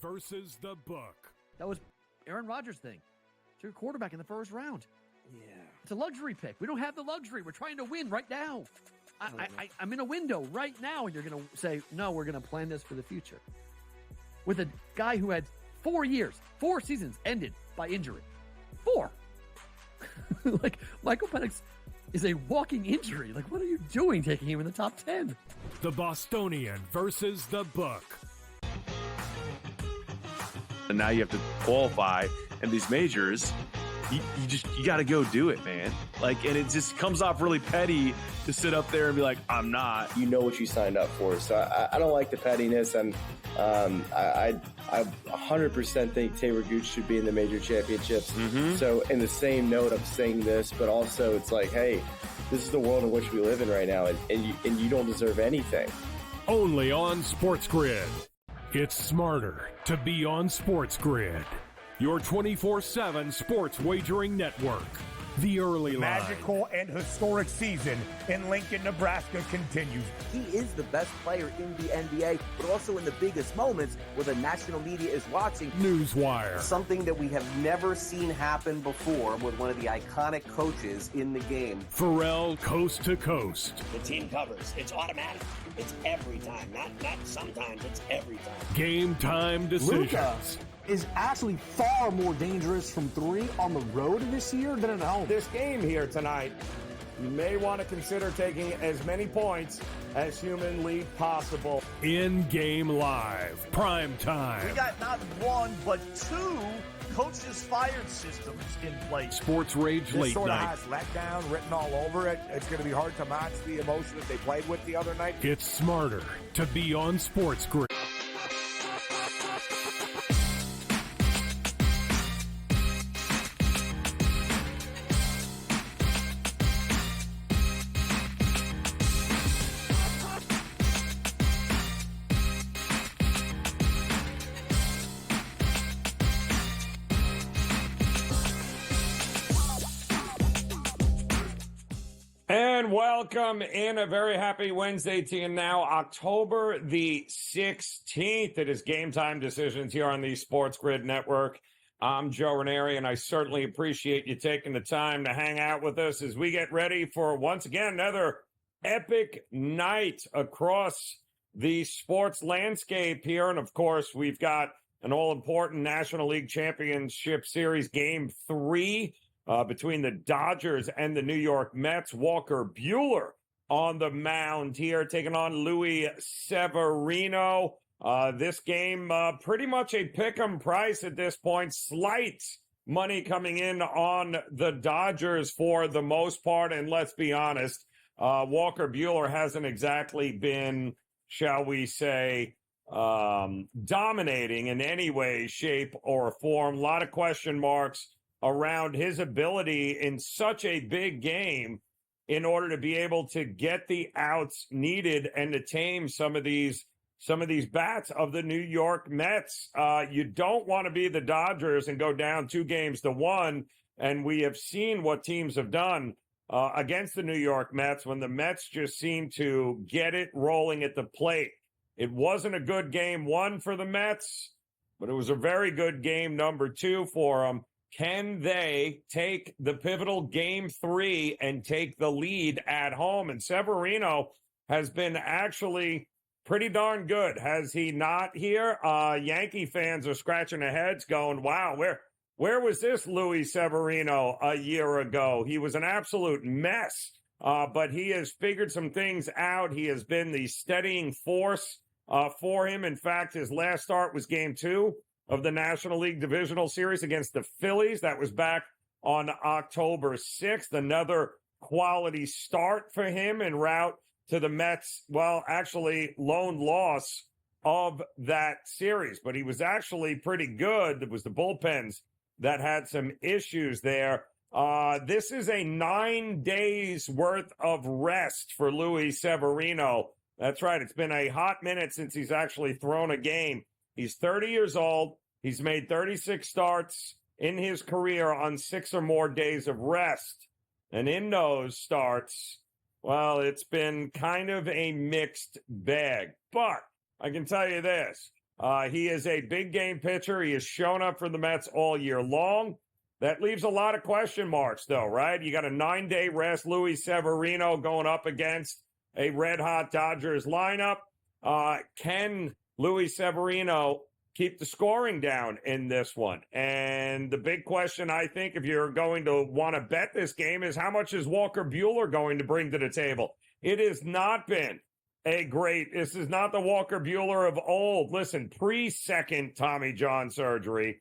Versus the book. That was Aaron Rodgers' thing. It's your quarterback in the first round. Yeah. It's a luxury pick. We don't have the luxury. We're trying to win right now. I'm in a window right now, and you're going to say, no, we're going to plan this for the future. With a guy who had 4 years, 4 seasons ended by injury. 4. Like, Michael Penix is a walking injury. Like, what are you doing taking him in the top 10? The Bostonian versus the book. And now you have to qualify in these majors. You got to go do it, man. Like, and it just comes off really petty to sit up there and be like, I'm not. You know what you signed up for. So I don't like the pettiness. And I 100% think Taylor Gooch should be in the major championships. Mm-hmm. So in the same note, I'm saying this, but also it's like, hey, this is the world in which we live in right now. And you don't deserve anything. Only on SportsGrid. It's smarter to be on SportsGrid. Your 24/7 sports wagering network. The early line. Magical and historic season in Lincoln, Nebraska continues. He is the best player in the NBA, but also in the biggest moments where the national media is watching. Newswire. Something that we have never seen happen before with one of the iconic coaches in the game. Pharrell Coast to Coast. The team covers. It's automatic. It's every time. Not sometimes. It's every time. Game time decisions. Luka is actually far more dangerous from 3 on the road this year than at home. This game here tonight, you may want to consider taking as many points as humanly possible. In-game live. Prime time. We got not 1, but 2 coaches fired systems in place. Sports Rage This Late sort of Night. has letdown written all over it. It's going to be hard to match the emotion that they played with the other night. It's smarter to be on SportsGrid. And welcome in a very happy Wednesday to you now, October the 16th. It is Game Time Decisions here on the SportsGrid Network. I'm Joe Raineri, and I certainly appreciate you taking the time to hang out with us as we get ready for, once again, another epic night across the sports landscape here. And, of course, we've got an all-important National League Championship Series Game 3 between the Dodgers and the New York Mets. Walker Buehler on the mound here, taking on Luis Severino. This game, pretty much a pick'em price at this point. Slight money coming in on the Dodgers for the most part. And let's be honest, Walker Buehler hasn't exactly been, shall we say, dominating in any way, shape, or form. A lot of question marks around his ability in such a big game in order to be able to get the outs needed and to tame some of these bats of the New York Mets. You don't want to be the Dodgers and go down 2-1, and we have seen what teams have done against the New York Mets when the Mets just seem to get it rolling at the plate. It wasn't a good game 1 for the Mets, but it was a very good game number 2 for them. Can they take the pivotal Game 3 and take the lead at home? And Severino has been actually pretty darn good, has he not here? Yankee fans are scratching their heads going, wow, where was this Luis Severino a year ago? He was an absolute mess, but he has figured some things out. He has been the steadying force for him. In fact, his last start was Game 2 of the National League Divisional Series against the Phillies. That was back on October 6th. Another quality start for him en route to the Mets, well, actually, lone loss of that series. But he was actually pretty good. It was the bullpens that had some issues there. This is a 9 days worth of rest for Luis Severino. That's right. It's been a hot minute since he's actually thrown a game. He's 30 years old. He's made 36 starts in his career on 6 or more days of rest. And in those starts, well, it's been kind of a mixed bag. But I can tell you this. He is a big game pitcher. He has shown up for the Mets all year long. That leaves a lot of question marks, though, right? You got a 9-day rest. Luis Severino going up against a red-hot Dodgers lineup. Can Luis Severino keep the scoring down in this one? And the big question, I think, if you're going to want to bet this game is how much is Walker Buehler going to bring to the table? It has not been this is not the Walker Buehler of old. Listen, pre-second Tommy John surgery,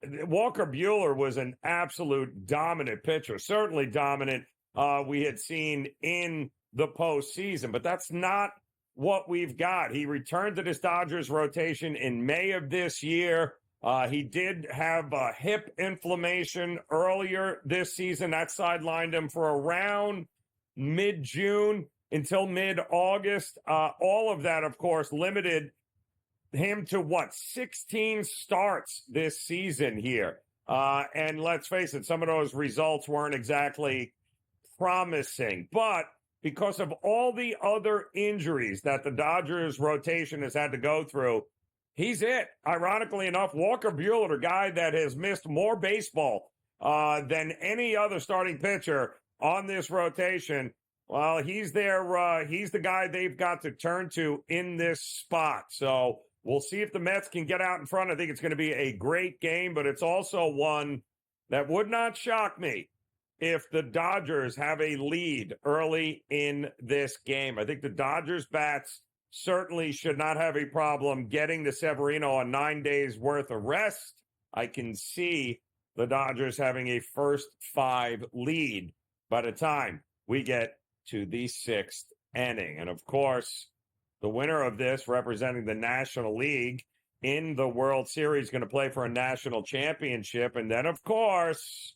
Walker Buehler was an absolute dominant pitcher, certainly dominant we had seen in the postseason, but that's not what we've got. He returned to this Dodgers rotation in May of this year. He did have hip inflammation earlier this season. That sidelined him for around mid-June until mid-August. All of that, of course, limited him to 16 starts this season here. And let's face it, some of those results weren't exactly promising. But because of all the other injuries that the Dodgers rotation has had to go through, he's it. Ironically enough, Walker Buehler, a guy that has missed more baseball than any other starting pitcher on this rotation, well, he's he's the guy they've got to turn to in this spot. So we'll see if the Mets can get out in front. I think it's going to be a great game, but it's also one that would not shock me if the Dodgers have a lead early in this game. I think the Dodgers bats certainly should not have a problem getting to Severino on 9 days worth of rest. I can see the Dodgers having a first 5 lead by the time we get to the 6th inning. And of course, the winner of this, representing the National League in the World Series, going to play for a national championship. And then, of course,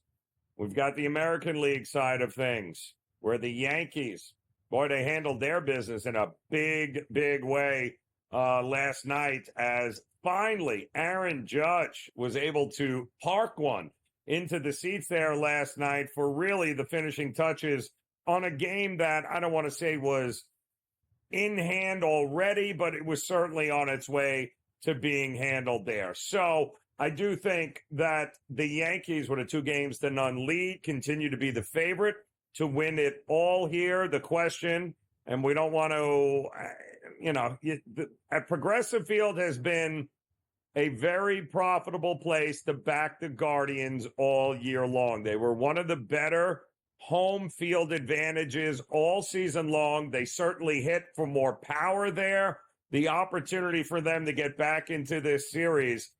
we've got the American League side of things, where the Yankees, boy, they handled their business in a big, big way last night, as finally Aaron Judge was able to park one into the seats there last night for really the finishing touches on a game that I don't want to say was in hand already, but it was certainly on its way to being handled there. So I do think that the Yankees, with a 2-0 lead, continue to be the favorite to win it all here. The question, and we don't want to, at Progressive Field has been a very profitable place to back the Guardians all year long. They were one of the better home field advantages all season long. They certainly hit for more power there. The opportunity for them to get back into this series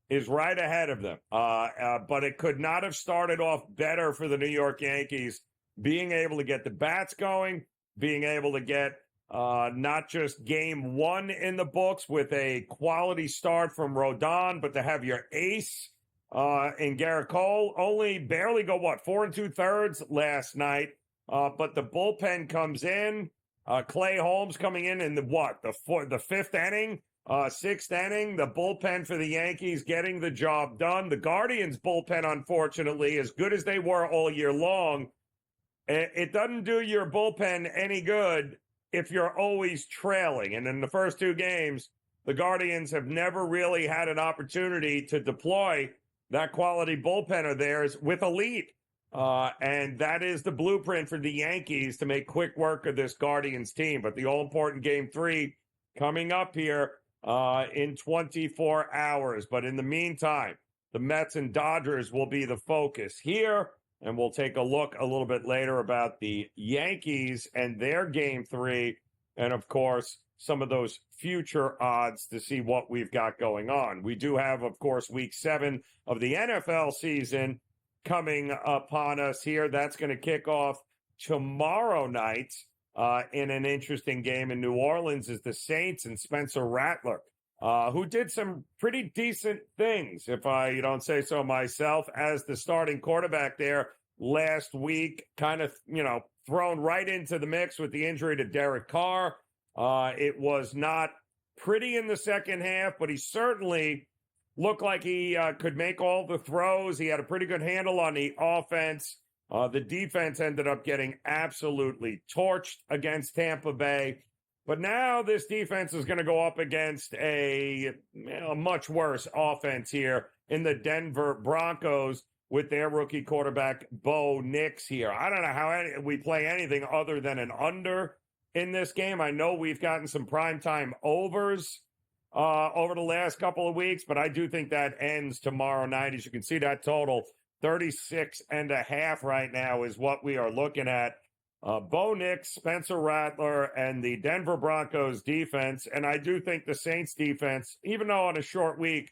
is right ahead of them. But it could not have started off better for the New York Yankees, being able to get the bats going, being able to get not just game 1 in the books with a quality start from Rodon, but to have your ace in Garrett Cole only barely go, 4 2/3 last night. But the bullpen comes in. Clay Holmes coming in the 5th inning, 6th inning. The bullpen for the Yankees getting the job done. The Guardians bullpen, unfortunately, as good as they were all year long, it doesn't do your bullpen any good if you're always trailing. And in the first 2 games, the Guardians have never really had an opportunity to deploy that quality bullpen of theirs with a lead. And that is the blueprint for the Yankees to make quick work of this Guardians team. But the all-important Game 3 coming up here in 24 hours. But in the meantime, the Mets and Dodgers will be the focus here. And we'll take a look a little bit later about the Yankees and their Game 3. And, of course, some of those future odds to see what we've got going on. We do have, of course, Week 7 of the NFL season coming upon us here. That's going to kick off tomorrow night in an interesting game in New Orleans is the Saints and Spencer Rattler, who did some pretty decent things, if I don't say so myself, as the starting quarterback there last week, kind of, thrown right into the mix with the injury to Derek Carr. It was not pretty in the second half, but he certainly looked like he could make all the throws. He had a pretty good handle on the offense. The defense ended up getting absolutely torched against Tampa Bay. But now this defense is going to go up against a much worse offense here in the Denver Broncos with their rookie quarterback, Bo Nix here. I don't know how we play anything other than an under in this game. I know we've gotten some primetime overs over the last couple of weeks, but I do think that ends tomorrow night. As you can see, that total 36.5 right now is what we are looking at. Bo Nix, Spencer Rattler, and the Denver Broncos defense. And I do think the Saints defense, even though on a short week,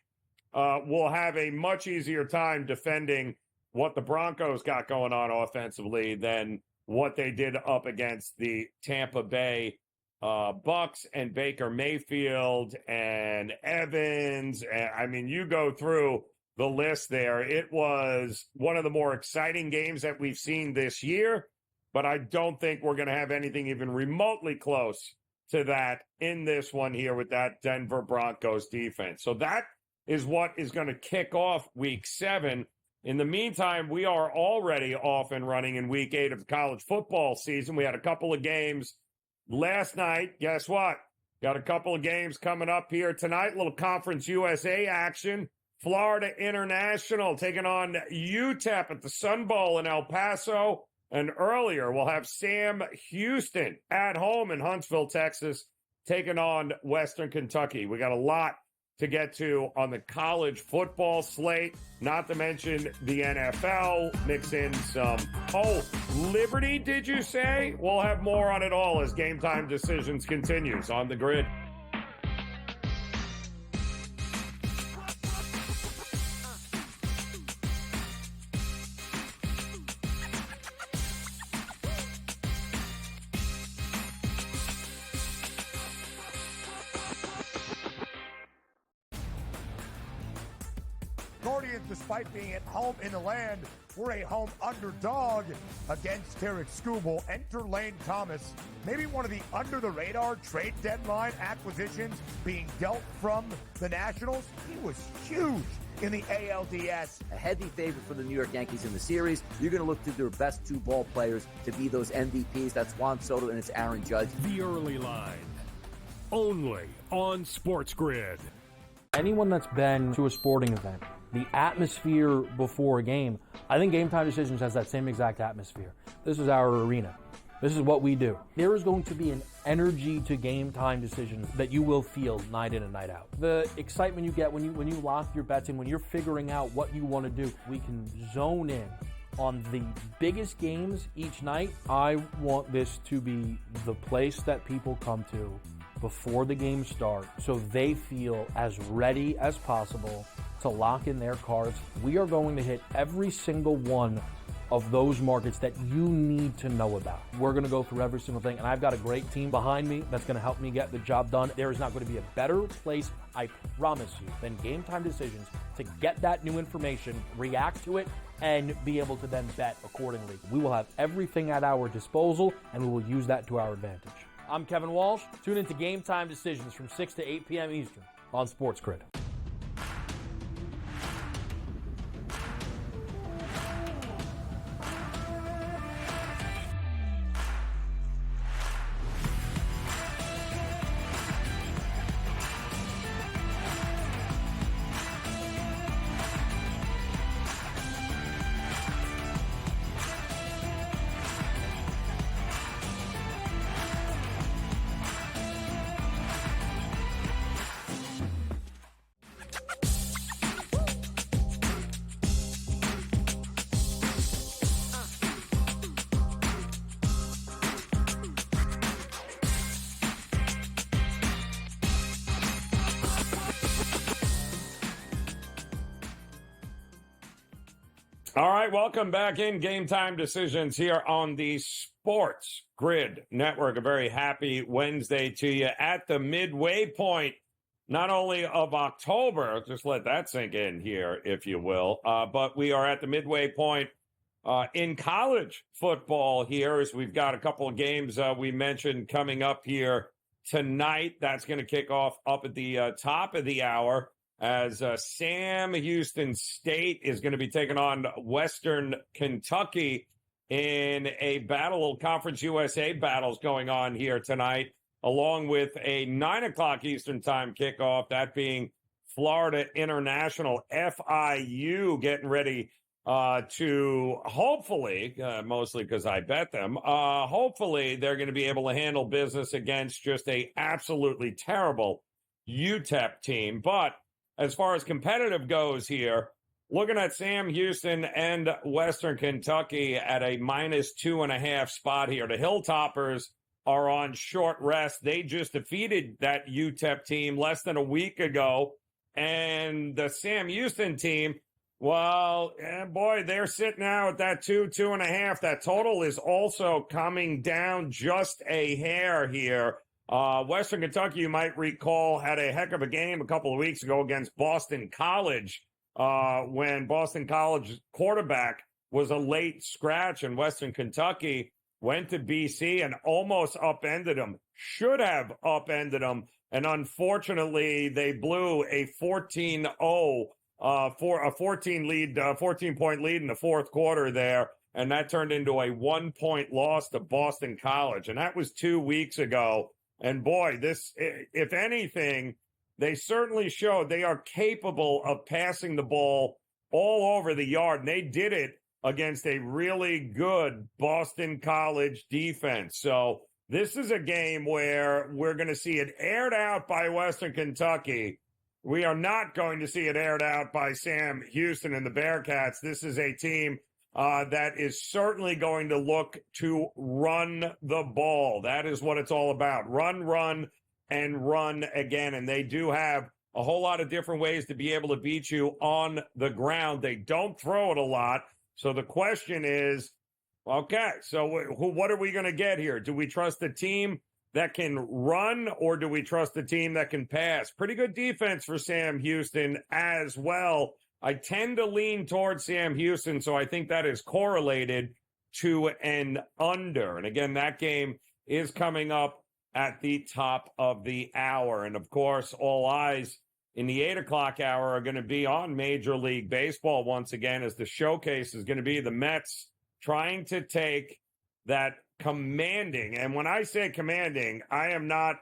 will have a much easier time defending what the Broncos got going on offensively than what they did up against the Tampa Bay Bucks and Baker Mayfield and Evans. And, I mean, you go through the list there. It was one of the more exciting games that we've seen this year, but I don't think we're going to have anything even remotely close to that in this one here with that Denver Broncos defense. So that is what is going to kick off week 7. In the meantime, we are already off and running in week 8 of the college football season. We had a couple of games last night. Guess what? Got a couple of games coming up here tonight. Little Conference USA action. Florida International taking on UTEP at the Sun Bowl in El Paso. And earlier, we'll have Sam Houston at home in Huntsville, Texas, taking on Western Kentucky. We got a lot to get to on the college football slate, not to mention the NFL, mix in some, Liberty, did you say? We'll have more on it all as Game Time Decisions continues on the grid. Guardians, despite being at home in the land, were a home underdog against Tarek Skubal. Enter Lane Thomas, maybe one of the under-the-radar trade deadline acquisitions being dealt from the Nationals. He was huge in the ALDS. A heavy favorite for the New York Yankees in the series. You're going to look to their best 2 ball players to be those MVPs. That's Juan Soto and it's Aaron Judge. The early line, only on SportsGrid. Anyone that's been to a sporting event, the atmosphere before a game, I think Game Time Decisions has that same exact atmosphere. This is our arena. This is what we do. There is going to be an energy to Game Time Decisions that you will feel night in and night out. The excitement you get when you lock your bets in, when you're figuring out what you want to do, we can zone in on the biggest games each night. I want this to be the place that people come to before the games start so they feel as ready as possible to lock in their cards. We are going to hit every single one of those markets that you need to know about. We're going to go through every single thing, and I've got a great team behind me that's going to help me get the job done. There is not going to be a better place, I promise you, than Game Time Decisions to get that new information, react to it, and be able to then bet accordingly. We will have everything at our disposal, and we will use that to our advantage. I'm Kevin Walsh. Tune into Game Time Decisions from 6 to 8 p.m. Eastern on SportsGrid. All right, welcome back in Game Time Decisions here on the Sports Grid Network. A very happy Wednesday to you at the midway point, not only of October, just let that sink in here, if you will, but we are at the midway point in college football here as we've got a couple of games we mentioned coming up here tonight. That's going to kick off up at the top of the hour, as Sam Houston State is going to be taking on Western Kentucky in a battle. Conference USA battles going on here tonight along with a 9 o'clock Eastern time kickoff, that being Florida International, FIU, getting ready to hopefully, mostly because I bet them, hopefully they're going to be able to handle business against just a absolutely terrible UTEP team. But as far as competitive goes here, looking at Sam Houston and Western Kentucky at a -2.5 spot here. The Hilltoppers are on short rest. They just defeated that UTEP team less than a week ago. And the Sam Houston team, well, boy, they're sitting now at that 2.5. That total is also coming down just a hair here. Western Kentucky, you might recall, had a heck of a game a couple of weeks ago against Boston College when Boston College quarterback was a late scratch, and Western Kentucky went to BC and almost upended them, should have upended them, and unfortunately they blew a 14-0 for a 14-point lead in the fourth quarter there, and that turned into a 1-point loss to Boston College, and that was 2 weeks ago. And boy, this, if anything, they certainly showed they are capable of passing the ball all over the yard, and they did it against a really good Boston College defense. So this is a game where we're going to see it aired out by Western Kentucky. We are not going to see it aired out by Sam Houston and the Bearcats. This is a team that is certainly going to look to run the ball. That is what it's all about. Run, and run again. And they do have a whole lot of different ways to be able to beat you on the ground. They don't throw it a lot. So the question is, okay, so what are we going to get here? Do we trust the team that can run, or do we trust the team that can pass? Pretty good defense for Sam Houston as well. I tend to lean towards Sam Houston, so I think that is correlated to an under. And again, that game is coming up at the top of the hour. And of course, all eyes in the 8 o'clock hour are going to be on Major League Baseball once again, as the showcase is going to be the Mets trying to take that commanding. And when I say commanding, I'm not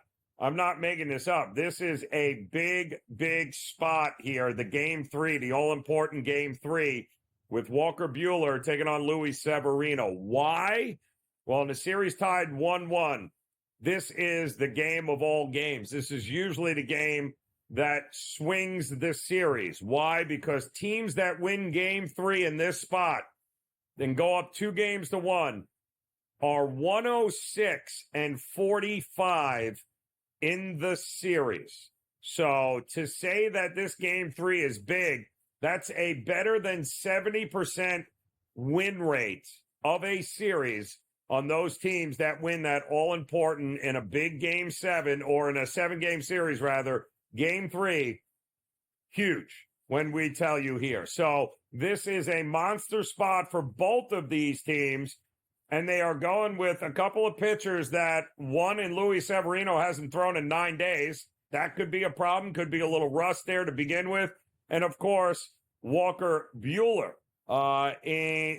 making this up. This is a big, big spot here. The Game 3, the all-important Game 3, with Walker Buehler taking on Luis Severino. Why? Well, in the series tied 1-1, this is the game of all games. This is usually the game that swings the series. Why? Because teams that win Game 3 in this spot, then go up 2-1, are 106-45 in the series. So to say that this Game 3 is big, that's a better than 70% win rate of a series on those teams that win that all-important in a big Game 7, or in a 7-game series, rather, Game 3. Huge when we tell you here. So this is a monster spot for both of these teams. And they are going with a couple of pitchers that, one in Luis Severino hasn't thrown in 9 days. That could be a problem, could be a little rust there to begin with. And, of course, Walker Buehler,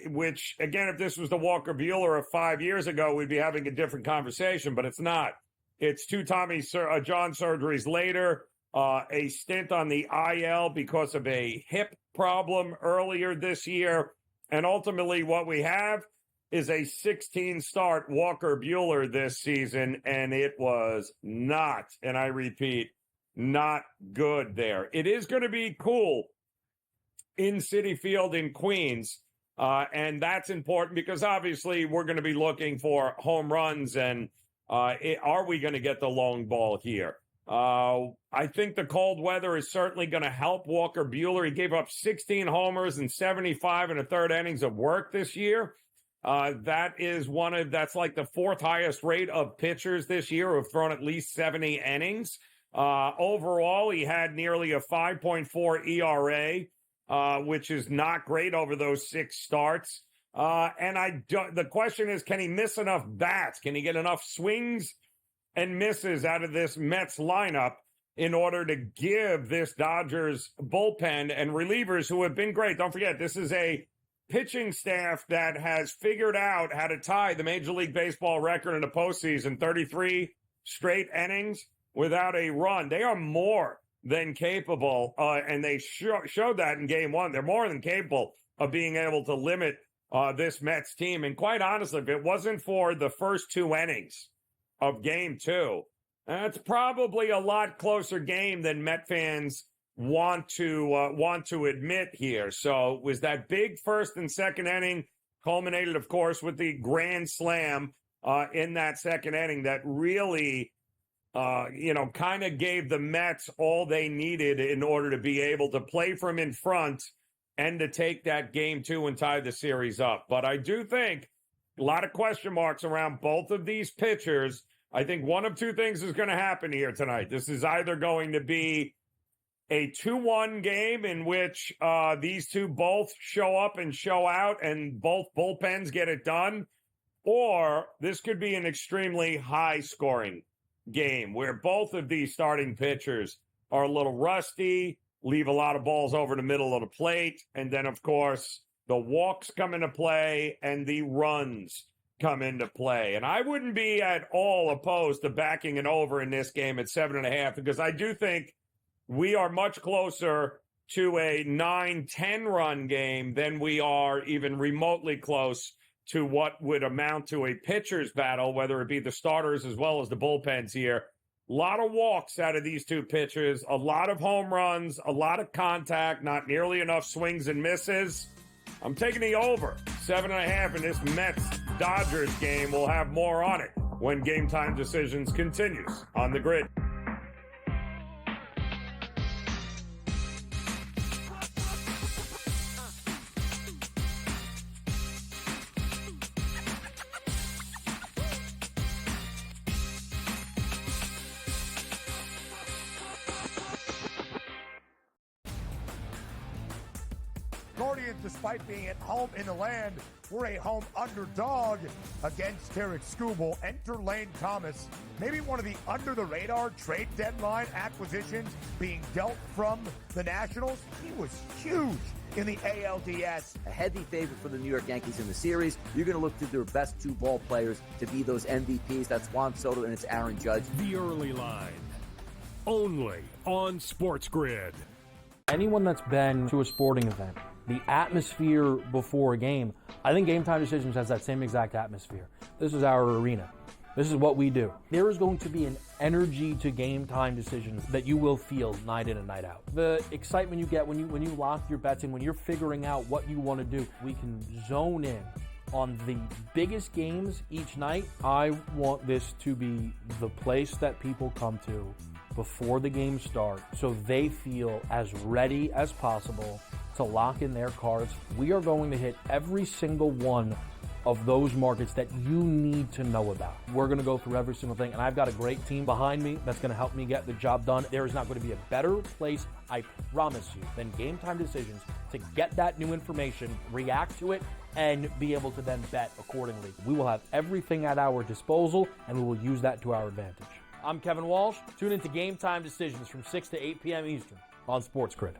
which, again, if this was the Walker Buehler of 5 years ago, we'd be having a different conversation, but it's not. It's 2 Tommy John surgeries later, a stint on the IL because of a hip problem earlier this year. And ultimately what we have is a 16-start Walker Buehler this season, and it was not, and I repeat, not good there. It is going to be cool in Citi Field in Queens, and that's important because obviously we're going to be looking for home runs, and are we going to get the long ball here? I think the cold weather is certainly going to help Walker Buehler. He gave up 16 homers and 75 1/3 innings of work this year. That's like the 4th highest rate of pitchers this year who have thrown at least 70 innings. Overall, he had nearly a 5.4 ERA, which is not great over those 6 starts. The question is, can he miss enough bats? Can he get enough swings and misses out of this Mets lineup in order to give this Dodgers bullpen and relievers who have been great? Don't forget, this is a pitching staff that has figured out how to tie the Major League Baseball record in the postseason, 33 straight innings without a run. They are more than capable, and they showed that in game one. They're more than capable of being able to limit this Mets team. And quite honestly, if it wasn't for the first 2 innings of game 2, it's probably a lot closer game than Met fans want to admit here. So it was that big first and second inning, culminated, of course, with the grand slam in that second inning that really, kind of gave the Mets all they needed in order to be able to play from in front and to take that game 2 and tie the series up. But I do think a lot of question marks around both of these pitchers. I think one of 2 things is going to happen here tonight. This is either going to be a 2-1 game in which these 2 both show up and show out and both bullpens get it done, or this could be an extremely high-scoring game where both of these starting pitchers are a little rusty, leave a lot of balls over the middle of the plate, and then, of course, the walks come into play and the runs come into play. And I wouldn't be at all opposed to backing it over in this game at 7.5, because I do think we are much closer to a 9-10 run game than we are even remotely close to what would amount to a pitcher's battle, whether it be the starters as well as the bullpens here. A lot of walks out of these 2 pitchers, a lot of home runs, a lot of contact, not nearly enough swings and misses. I'm taking the over 7.5 in this Mets-Dodgers game. We'll have more on it when Game Time Decisions continues on the grid. Guardians, despite being at home in the land, were a home underdog against Tarek Skubal. Enter Lane Thomas, maybe one of the under-the-radar trade deadline acquisitions being dealt from the Nationals. He was huge in the ALDS. A heavy favorite for the New York Yankees in the series. You're going to look to their best 2 ball players to be those MVPs. That's Juan Soto and it's Aaron Judge. The early line, only on SportsGrid. Anyone that's been to a sporting event, the atmosphere before a game, I think Game Time Decisions has that same exact atmosphere. This is our arena. This is what we do. There is going to be an energy to Game Time Decisions that you will feel night in and night out. The excitement you get when you lock your bets in, when you're figuring out what you want to do, we can zone in on the biggest games each night. I want this to be the place that people come to before the games start so they feel as ready as possible to lock in their cards. We are going to hit every single one of those markets that you need to know about. We're going to go through every single thing, and I've got a great team behind me that's going to help me get the job done. There is not going to be a better place, I promise you, than Game Time Decisions to get that new information, react to it, and be able to then bet accordingly. We will have everything at our disposal, and we will use that to our advantage. I'm Kevin Walsh. Tune into Game Time Decisions from 6 to 8 p.m. Eastern on SportsGrid.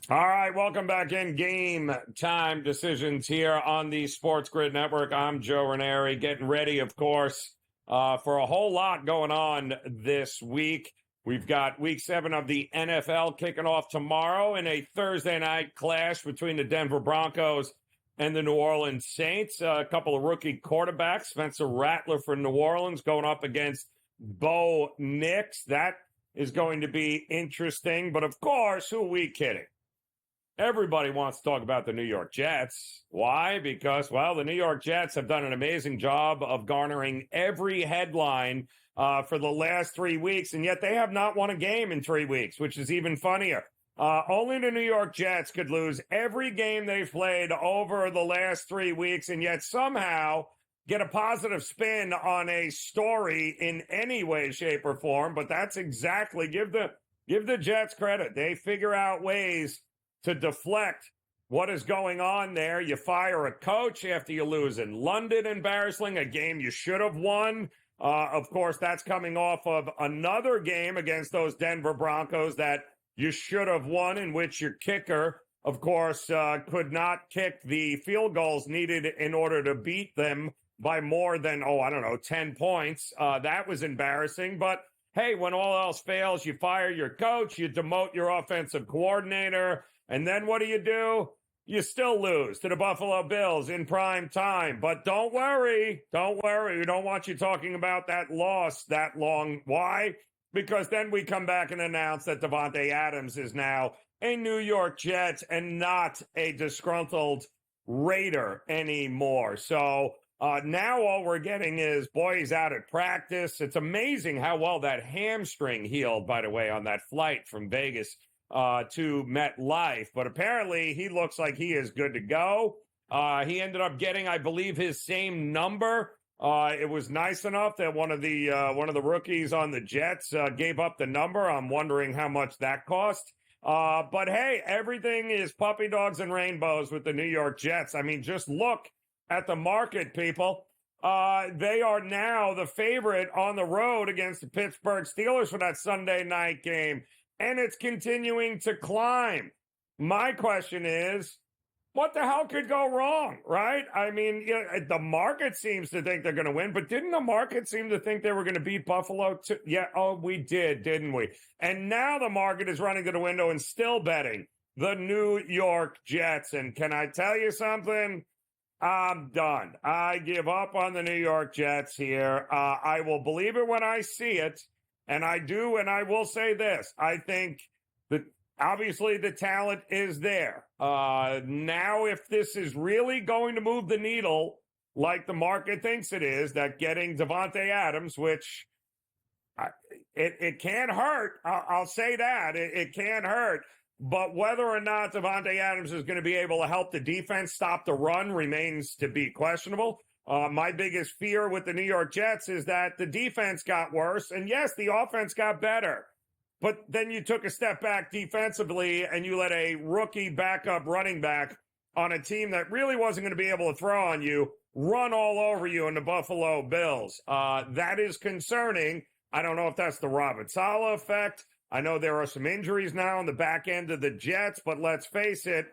All right, welcome back in. Game Time Decisions here on the SportsGrid Network. I'm Joe Raineri, getting ready, of course, for a whole lot going on this week. We've got Week 7 of the NFL kicking off tomorrow in a Thursday night clash between the Denver Broncos and the New Orleans Saints. A couple of rookie quarterbacks, Spencer Rattler for New Orleans going up against Bo Nix. That is going to be interesting. But, of course, who are we kidding? Everybody wants to talk about the New York Jets. Why? Because, well, the New York Jets have done an amazing job of garnering every headline for the last 3 weeks, and yet they have not won a game in 3 weeks, which is even funnier. Only the New York Jets could lose every game they've played over the last 3 weeks, and yet somehow get a positive spin on a story in any way, shape, or form. But that's exactly, give the Jets credit. They figure out ways to deflect what is going on there. You fire a coach after you lose in London, embarrassing, a game you should have won. Of course, that's coming off of another game against those Denver Broncos that you should have won, in which your kicker, of course, could not kick the field goals needed in order to beat them by more than, 10 points. That was embarrassing. But hey, when all else fails, you fire your coach, you demote your offensive coordinator, and then what do? You still lose to the Buffalo Bills in prime time. But don't worry. We don't want you talking about that loss that long. Why? Because then we come back and announce that Davante Adams is now a New York Jet and not a disgruntled Raider anymore. So now all we're getting is, boy, he's out at practice. It's amazing how well that hamstring healed, by the way, on that flight from Vegas to MetLife. But apparently he looks like he is good to go. He ended up getting, I believe, his same number. It was nice enough that one of the rookies on the Jets gave up the number. I'm wondering how much that cost. But hey, everything is puppy dogs and rainbows with the New York Jets. I mean, just look at the market, people. They are now the favorite on the road against the Pittsburgh Steelers for that Sunday night game, and it's continuing to climb. My question is, what the hell could go wrong, right? I mean, the market seems to think they're going to win, but didn't the market seem to think they were going to beat Buffalo too? Yeah, we did, didn't we? And now the market is running to the window and still betting the New York Jets. And can I tell you something? I'm done. I give up on the New York Jets here. I will believe it when I see it, and I do, and I will say this. I think that obviously the talent is there. Now, if this is really going to move the needle like the market thinks it is, that getting Davante Adams, which it can't hurt. I'll say that. It can't hurt. But whether or not Davante Adams is going to be able to help the defense stop the run remains to be questionable. My biggest fear with the New York Jets is that the defense got worse. And yes, the offense got better. But then you took a step back defensively and you let a rookie backup running back on a team that really wasn't going to be able to throw on you run all over you in the Buffalo Bills. That is concerning. I don't know if that's the Robert Saleh effect. I know there are some injuries now on the back end of the Jets, but let's face it,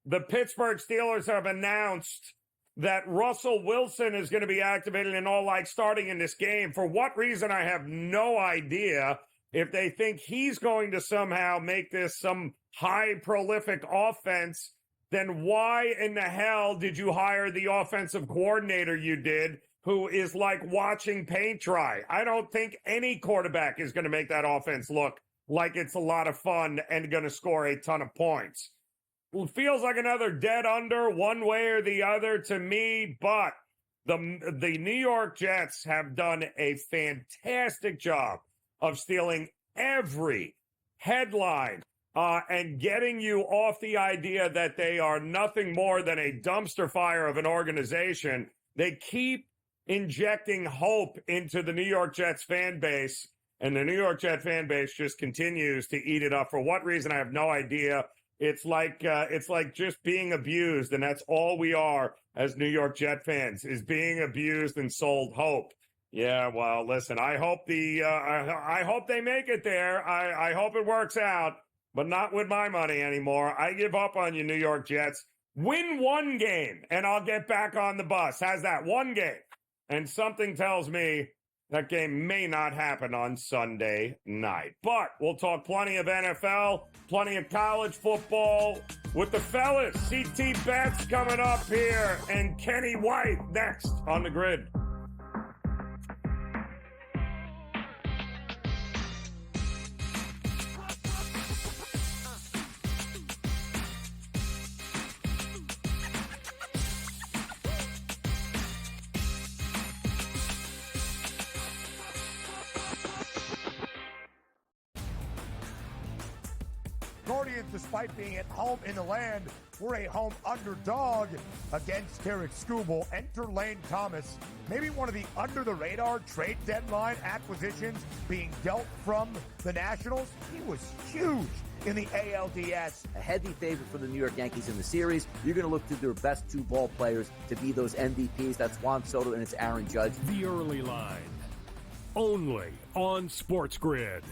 the Pittsburgh Steelers have announced that Russell Wilson is going to be activated and all like starting in this game. For what reason, I have no idea. If they think he's going to somehow make this some high prolific offense, then why in the hell did you hire the offensive coordinator you did, who is like watching paint dry? I don't think any quarterback is going to make that offense look like it's a lot of fun and going to score a ton of points. It feels like another dead under one way or the other to me, but the New York Jets have done a fantastic job of stealing every headline and getting you off the idea that they are nothing more than a dumpster fire of an organization. They keep injecting hope into the New York Jets fan base, and the New York Jet fan base just continues to eat it up. For what reason, I have no idea. It's like just being abused, and that's all we are as New York Jet fans, is being abused and sold hope. Yeah, well, listen, I hope I hope they make it there. I hope it works out, but not with my money anymore. I give up on you, New York Jets. Win one game, and I'll get back on the bus. How's that? One game. And something tells me that game may not happen on Sunday night. But we'll talk plenty of NFL, plenty of college football with the fellas. CT Betts coming up here, and Kenny White next on the Grid. Guardians, despite being at home in the land, were a home underdog against Tarek Skubal. Enter Lane Thomas, maybe one of the under-the-radar trade deadline acquisitions being dealt from the Nationals. He was huge in the ALDS. A heavy favorite for the New York Yankees in the series. You're going to look to their best two ball players to be those MVPs. That's Juan Soto and it's Aaron Judge. The Early Line, only on SportsGrid.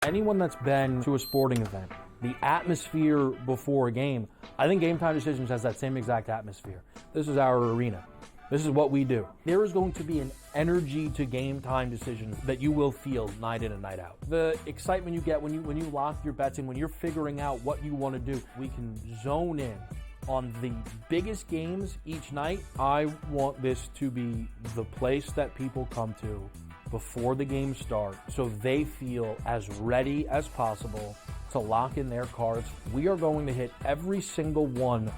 Anyone that's been to a sporting event, the atmosphere before a game, I think GameTime Decisions has that same exact atmosphere. This is our arena. This is what we do. There is going to be an energy to GameTime Decisions that you will feel night in and night out. The excitement you get when you lock your bets in, when you're figuring out what you want to do, we can zone in on the biggest games each night. I want this to be the place that people come to before the games start so they feel as ready as possible to lock in their cards. We are going to hit every single one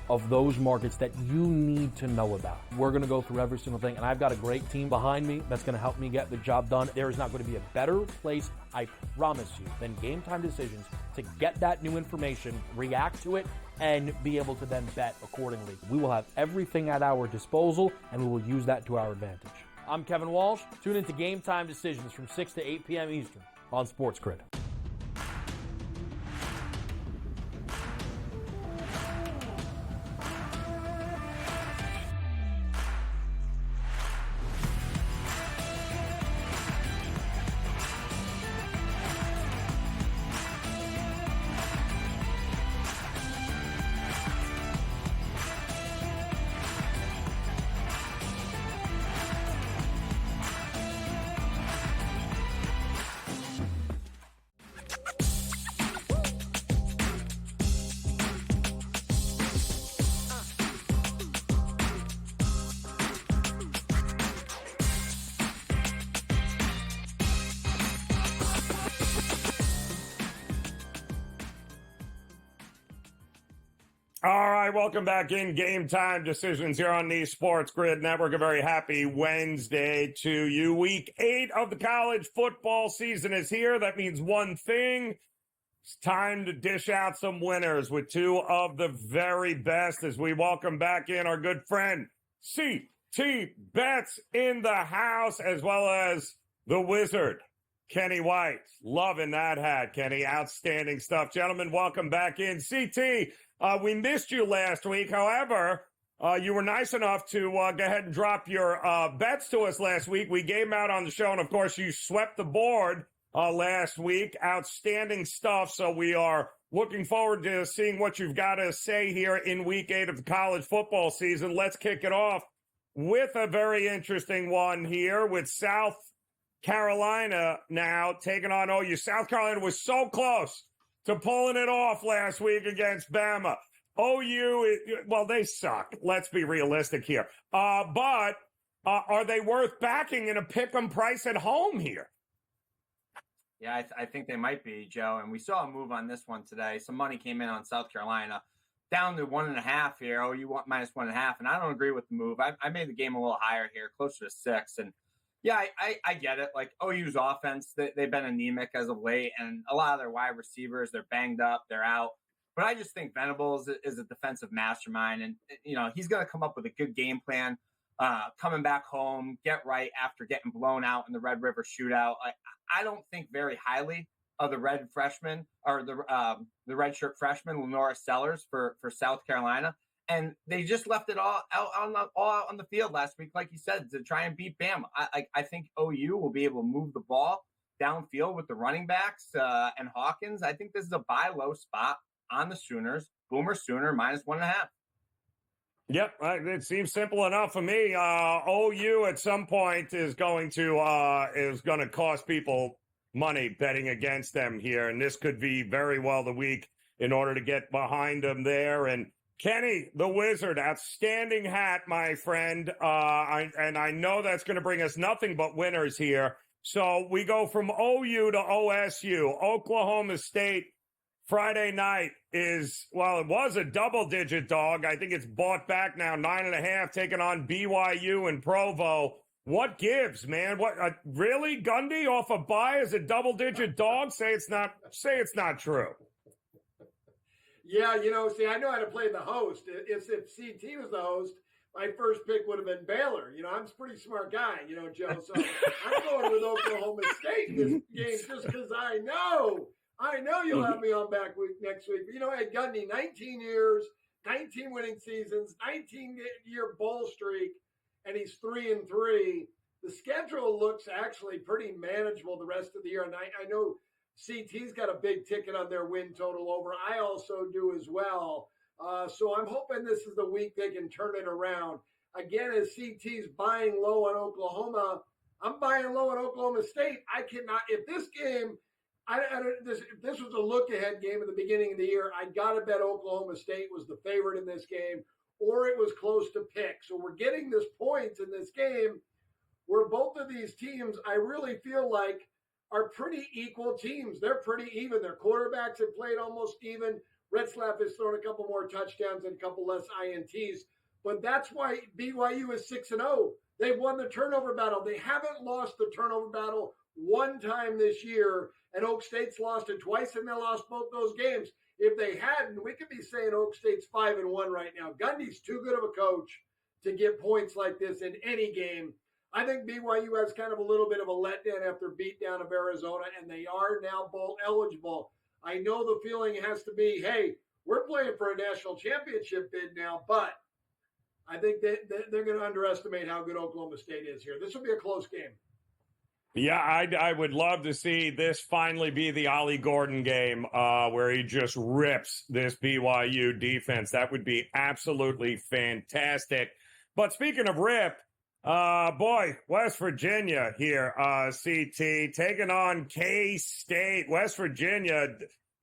of those markets that you need to know about. We're going to go through every single thing, and I've got a great team behind me that's going to help me get the job done. There is not going to be a better place, I promise you, than GameTime Decisions to get that new information, react to it, and be able to then bet accordingly. We will have everything at our disposal, and we will use that to our advantage. I'm Kevin Walsh. Tune into GameTime Decisions from 6 to 8 p.m. Eastern on SportsGrid. All right, welcome back in Game Time Decisions here on the SportsGrid Network. A very happy Wednesday to you. Week 8 of the college football season is here. That means one thing. It's time to dish out some winners with two of the very best as we welcome back in our good friend CT Bets in the house, as well as the Wizard, Kenny White. Loving that hat, Kenny. Outstanding stuff. Gentlemen, welcome back in. CT, we missed you last week. However, you were nice enough to go ahead and drop your bets to us last week. We gave them out on the show, and, of course, you swept the board last week. Outstanding stuff. So we are looking forward to seeing what you've got to say here in Week 8 of the college football season. Let's kick it off with a very interesting one here with South Carolina now taking on OU. South Carolina was so close to pulling it off last week against Bama. OU, well, they suck. Let's be realistic here. But are they worth backing in a pick-em price at home here? Yeah, I think they might be, Joe. And we saw a move on this one today. Some money came in on South Carolina down to 1.5 here. OU minus 1.5. And I don't agree with the move. I made the game a little higher here, closer to 6. And yeah, I get it. Like OU's offense, they've been anemic as of late, and a lot of their wide receivers, they're banged up, they're out. But I just think Venables is a defensive mastermind, and he's going to come up with a good game plan, coming back home, get right after getting blown out in the Red River Shootout. I don't think very highly of the red freshman or the redshirt freshman Lenora Sellers for South Carolina. And they just left it all out on the field last week, like you said, to try and beat Bama. I think OU will be able to move the ball downfield with the running backs and Hawkins. I think this is a buy low spot on the Sooners. Boomer Sooner minus 1.5. Yep, it seems simple enough for me. OU at some point is going to cost people money betting against them here, and this could be very well the week in order to get behind them there. And Kenny, the Wizard, outstanding hat, my friend. I know that's going to bring us nothing but winners here. So we go from OU to OSU. Oklahoma State Friday night it was a double-digit dog. I think it's bought back now, 9.5, taking on BYU and Provo. What gives, man? What really? Gundy off a bye as a double-digit dog? Say it's not true. Yeah, see, I know how to play the host. If CT was the host, my first pick would have been Baylor. I'm a pretty smart guy, Joe. So I'm going with Oklahoma State in this game just because I know you'll have me on back next week. But, Ed Gundy, 19 years, 19 winning seasons, 19-year bowl streak, and he's 3-3. The schedule looks actually pretty manageable the rest of the year. And I know CT's got a big ticket on their win total over. I also do as well. So I'm hoping this is the week they can turn it around. Again, as CT's buying low on Oklahoma, I'm buying low on Oklahoma State. I cannot – if this game if this was a look-ahead game at the beginning of the year, I got to bet Oklahoma State was the favorite in this game, or it was close to pick. So we're getting this points in this game where both of these teams, I really feel like, are pretty equal teams. They're pretty even. Their quarterbacks have played almost even. Retzlaff has thrown a couple more touchdowns and a couple less INTs. But that's why BYU is 6-0. They've won the turnover battle. They haven't lost the turnover battle one time this year, and Oak State's lost it twice, and they lost both those games. If they hadn't, we could be saying Oak State's 5-1 right now. Gundy's too good of a coach to get points like this in any game. I think BYU has kind of a little bit of a letdown after beatdown of Arizona, and they are now bowl eligible. I know the feeling has to be, hey, we're playing for a national championship bid now, but I think they're going to underestimate how good Oklahoma State is here. This will be a close game. Yeah, I would love to see this finally be the Ollie Gordon game where he just rips this BYU defense. That would be absolutely fantastic. But speaking of rip, West Virginia here, CT, taking on K-State. West Virginia,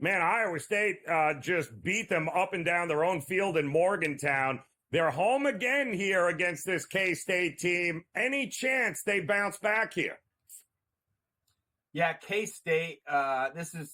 man, Iowa State just beat them up and down their own field in Morgantown. They're home again here against this K-State team. Any chance they bounce back here? Yeah, K-State, this is,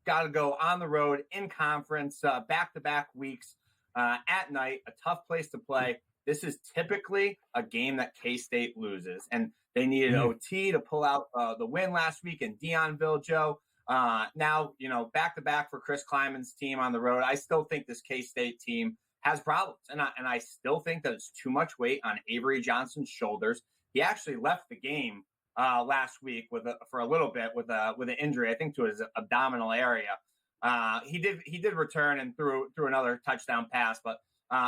got to go on the road in conference, back-to-back weeks at night, a tough place to play. This is typically a game that K-State loses, and they needed OT to pull out the win last week in Dionville, Joe. Now, back-to-back for Chris Kleiman's team on the road. I still think this K-State team has problems, and I still think that it's too much weight on Avery Johnson's shoulders. He actually left the game last week for a little bit with an injury, I think, to his abdominal area. He did return and threw another touchdown pass, but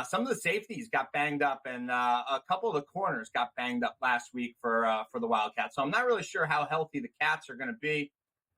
some of the safeties got banged up, and a couple of the corners got banged up last week for the Wildcats. So I'm not really sure how healthy the Cats are going to be.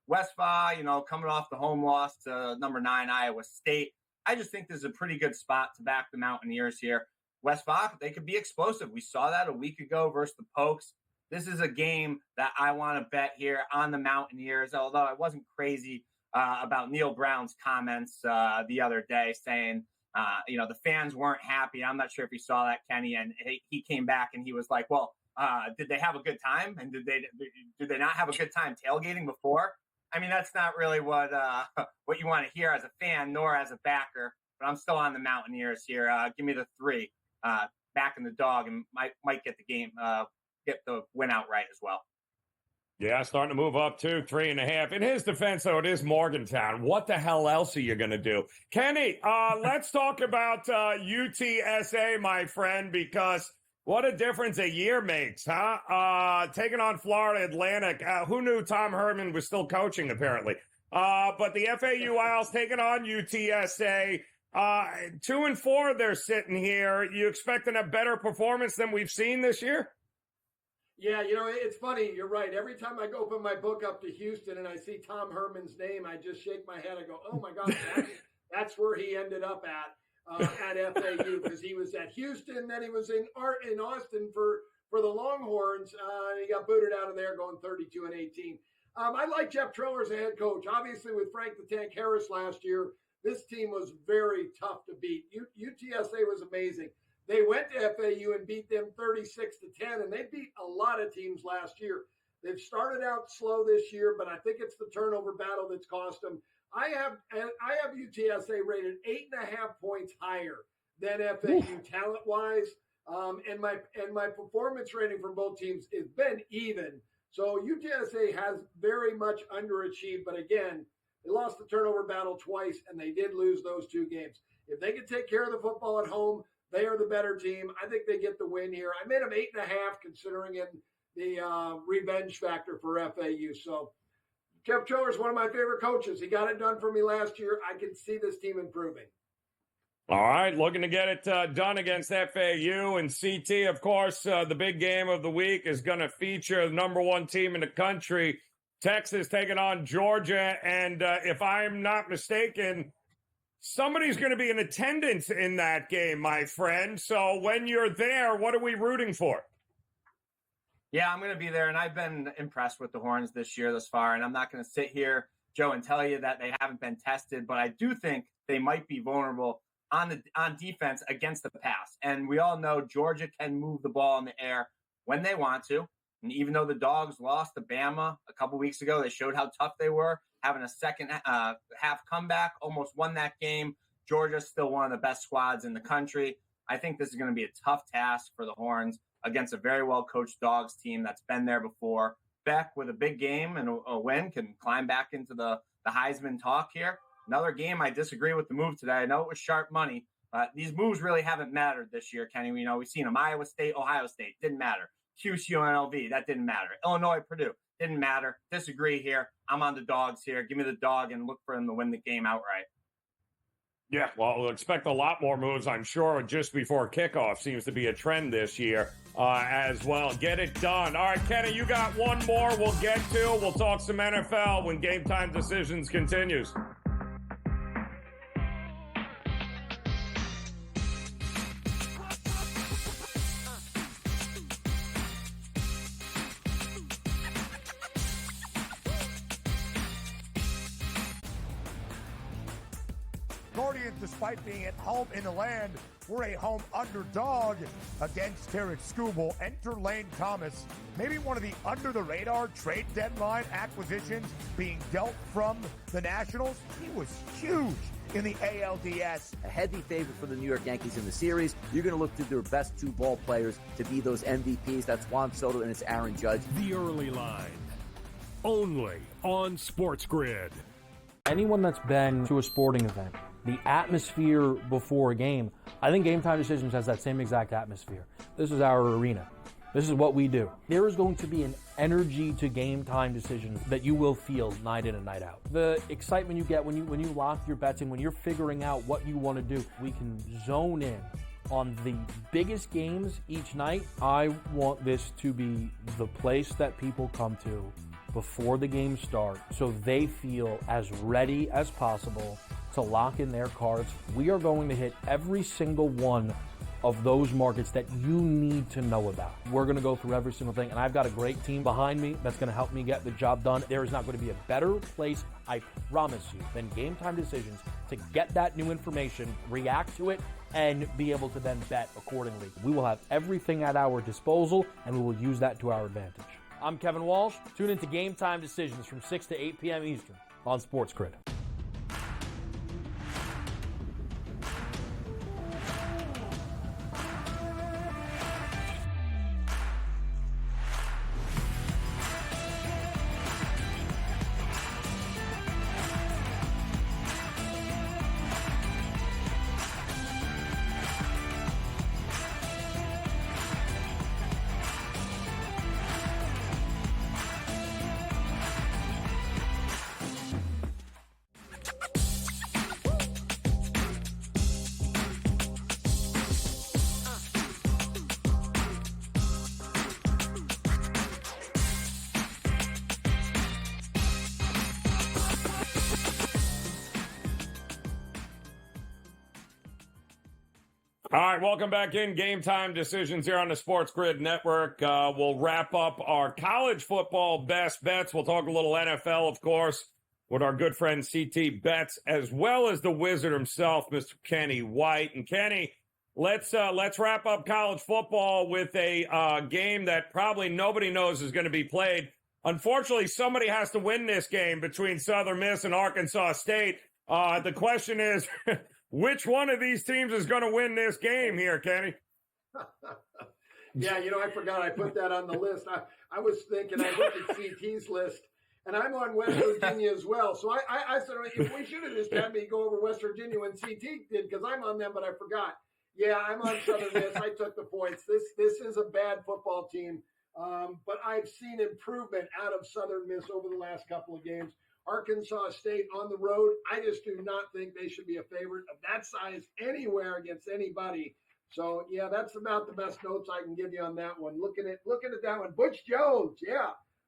Westphal, coming off the home loss to number 9 Iowa State. I just think this is a pretty good spot to back the Mountaineers here. Westphal, they could be explosive. We saw that a week ago versus the Pokes. This is a game that I want to bet here on the Mountaineers, although I wasn't crazy about Neil Brown's comments the other day saying, the fans weren't happy. I'm not sure if you saw that, Kenny, and he came back and he was like, well, did they have a good time? And did they not have a good time tailgating before? I mean, that's not really what you want to hear as a fan nor as a backer, but I'm still on the Mountaineers here. Give me the 3, backing the dog, and might get the game, get the win outright as well. Yeah, starting to move up to 3.5. In his defense, though, it is Morgantown. What the hell else are you going to do? Kenny, let's talk about UTSA, my friend, because what a difference a year makes, huh? Taking on Florida Atlantic. Who knew Tom Herman was still coaching, apparently? But the FAU Owls taking on UTSA. 2-4, they're sitting here. You expecting a better performance than we've seen this year? Yeah, it's funny. You're right. Every time I open my book up to Houston and I see Tom Herman's name, I just shake my head. I go, oh, my God, that's where he ended up at FAU, because he was at Houston, then he was in Austin for the Longhorns. He got booted out of there going 32-18. I like Jeff Triller as a head coach. Obviously, with Frank the Tank Harris last year, this team was very tough to beat. UTSA was amazing. They went to FAU and beat them 36-10, and they beat a lot of teams last year. They've started out slow this year, but I think it's the turnover battle that's cost them. I have UTSA rated 8.5 points higher than FAU talent-wise, and my performance rating for both teams has been even. So UTSA has very much underachieved, but again, They lost the turnover battle twice, and they did lose those 2 games. If they can take care of the football at home, they are the better team. I think they get the win here. I made them 8.5, considering in the revenge factor for FAU. So Jeff Chower is one of my favorite coaches. He got it done for me last year. I can see this team improving. All right, looking to get it done against FAU and CT. Of course, the big game of the week is going to feature the number 1 team in the country, Texas, taking on Georgia. And if I'm not mistaken, somebody's going to be in attendance in that game, my friend. So when you're there, what are we rooting for? Yeah, I'm going to be there, and I've been impressed with the Horns this year thus far. And I'm not going to sit here, Joe, and tell you that they haven't been tested, but I do think they might be vulnerable on defense against the pass. And we all know Georgia can move the ball in the air when they want to. And even though the Dogs lost to Bama a couple weeks ago, they showed how tough they were, having a second half comeback, almost won that game. Georgia's still one of the best squads in the country. I think this is going to be a tough task for the Horns against a very well-coached Dogs team that's been there before. Beck, with a big game and a win, can climb back into the Heisman talk here. Another game, I disagree with the move today. I know it was sharp money. These moves really haven't mattered this year, Kenny. We've seen them. Iowa State, Ohio State, didn't matter. QCONLV, that didn't matter. Illinois, Purdue, didn't matter. Disagree here. I'm on the Dogs here. Give me the dog and look for them to win the game outright. Yeah, well, we'll expect a lot more moves, I'm sure, just before kickoff. Seems to be a trend this year as well. Get it done. All right, Kenny, you got one more we'll get to. We'll talk some NFL when Game Time Decisions continues. Guardians, despite being at home in the land, were a home underdog against Tarek Skubal. Enter Lane Thomas, maybe one of the under-the-radar trade deadline acquisitions being dealt from the Nationals. He was huge in the ALDS. A heavy favorite for the New York Yankees in the series. You're going to look to their best 2 ball players to be those MVPs. That's Juan Soto and it's Aaron Judge. The Early Line, only on SportsGrid. Anyone that's been to a sporting event, the atmosphere before a game, I think Game Time Decisions has that same exact atmosphere. This is our arena. This is what we do. There is going to be an energy to Game Time Decisions that you will feel night in and night out. The excitement you get when you lock your bets in, when you're figuring out what you want to do, we can zone in on the biggest games each night. I want this to be the place that people come to before the game starts so they feel as ready as possible to lock in their cards. We are going to hit every single one of those markets that you need to know about. We're going to go through every single thing, and I've got a great team behind me that's going to help me get the job done. There is not going to be a better place, I promise you, than Game Time Decisions to get that new information, react to it, and be able to then bet accordingly. We will have everything at our disposal, and we will use that to our advantage. I'm Kevin Walsh. Tune into Game Time Decisions from 6 to 8 p.m. Eastern on SportsGrid. All right, welcome back in. Game Time Decisions here on the SportsGrid Network. We'll wrap up our college football best bets. We'll talk a little NFL, of course, with our good friend CT Betts, as well as the wizard himself, Mr. Kenny White. And Kenny, let's wrap up college football with a game that probably nobody knows is going to be played. Unfortunately, somebody has to win this game between Southern Miss and Arkansas State. The question is, which one of these teams is going to win this game here, Kenny? Yeah, I forgot I put that on the list. I was thinking, I looked at CT's list, and I'm on West Virginia as well. So I said, if we should have just had me go over West Virginia when CT did, because I'm on them, but I forgot. Yeah, I'm on Southern Miss. I took the points. This is a bad football team, but I've seen improvement out of Southern Miss over the last couple of games. Arkansas State on the road, I just do not think they should be a favorite of that size anywhere against anybody. So, yeah, that's about the best notes I can give you on that one. Looking at that one. Butch Jones,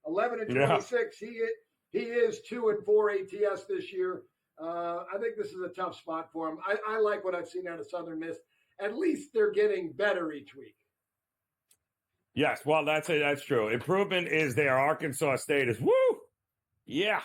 11-26. Yeah. He is 2-4 ATS this year. I think this is a tough spot for him. I like what I've seen out of Southern Miss. At least they're getting better each week. Yes, well, that's true. Improvement is there. Arkansas State is, woo! Yeah.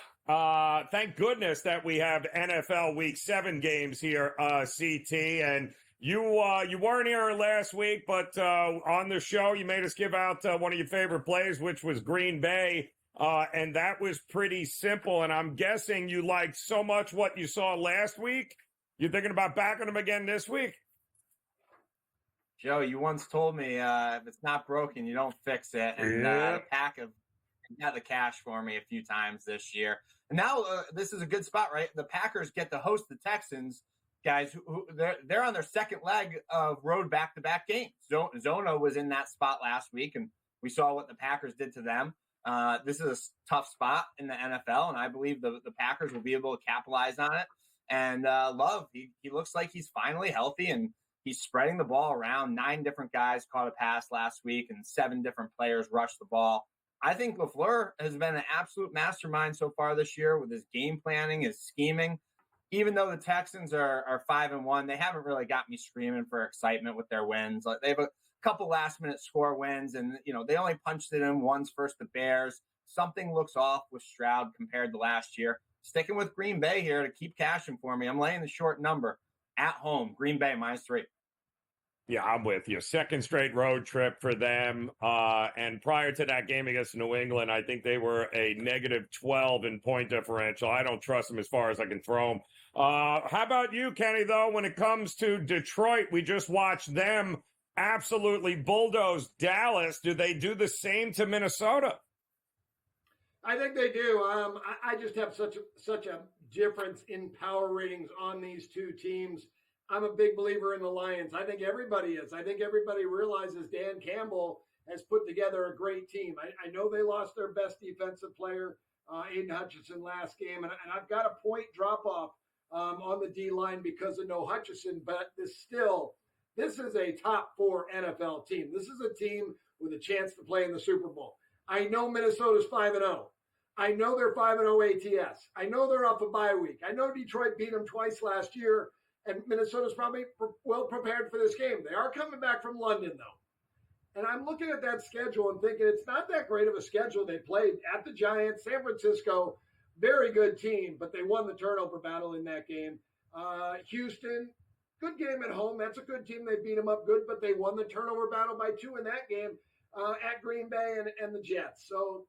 Thank goodness that we have NFL Week 7 games here, CT. And you weren't here last week, but on the show, you made us give out one of your favorite plays, which was Green Bay. And that was pretty simple. And I'm guessing you liked so much what you saw last week. You're thinking about backing them again this week? Joe, you once told me if it's not broken, you don't fix it. And the Pack have got the cash for me a few times this year. And now this is a good spot, right? The Packers get to host the Texans, guys. Who they're on their second leg of road back-to-back games. Zona was in that spot last week, and we saw what the Packers did to them. This is a tough spot in the NFL, and I believe the Packers will be able to capitalize on it. And Love, he looks like he's finally healthy, and he's spreading the ball around. 9 different guys caught a pass last week, and 7 different players rushed the ball. I think LaFleur has been an absolute mastermind so far this year with his game planning, his scheming. Even though the Texans are 5-1, they haven't really got me screaming for excitement with their wins. Like, they have a couple last-minute score wins, and they only punched it in once versus the Bears. Something looks off with Stroud compared to last year. Sticking with Green Bay here to keep cashing for me. I'm laying the short number at home. Green Bay -3. Yeah, I'm with you. Second straight road trip for them. And prior to that game against New England, I think they were a -12 in point differential. I don't trust them as far as I can throw them. How about you, Kenny, though, when it comes to Detroit? We just watched them absolutely bulldoze Dallas. Do they do the same to Minnesota? I think they do. I just have such a difference in power ratings on these two teams. I'm a big believer in the Lions. I think everybody is. I think everybody realizes Dan Campbell has put together a great team. I know they lost their best defensive player, Aiden Hutchinson, last game, and I've got a point drop-off on the D-line because of no Hutchinson, but this is a top 4 NFL team. This is a team with a chance to play in the Super Bowl. I know Minnesota's 5-0. I know they're 5-0 ATS. I know they're off a bye week. I know Detroit beat them twice last year, and Minnesota's probably well prepared for this game. They are coming back from London, though. And I'm looking at that schedule and thinking it's not that great of a schedule. They played at the Giants, San Francisco, very good team, but they won the turnover battle in that game. Houston, good game at home. That's a good team. They beat them up good, but they won the turnover battle by 2 in that game at Green Bay and the Jets. So,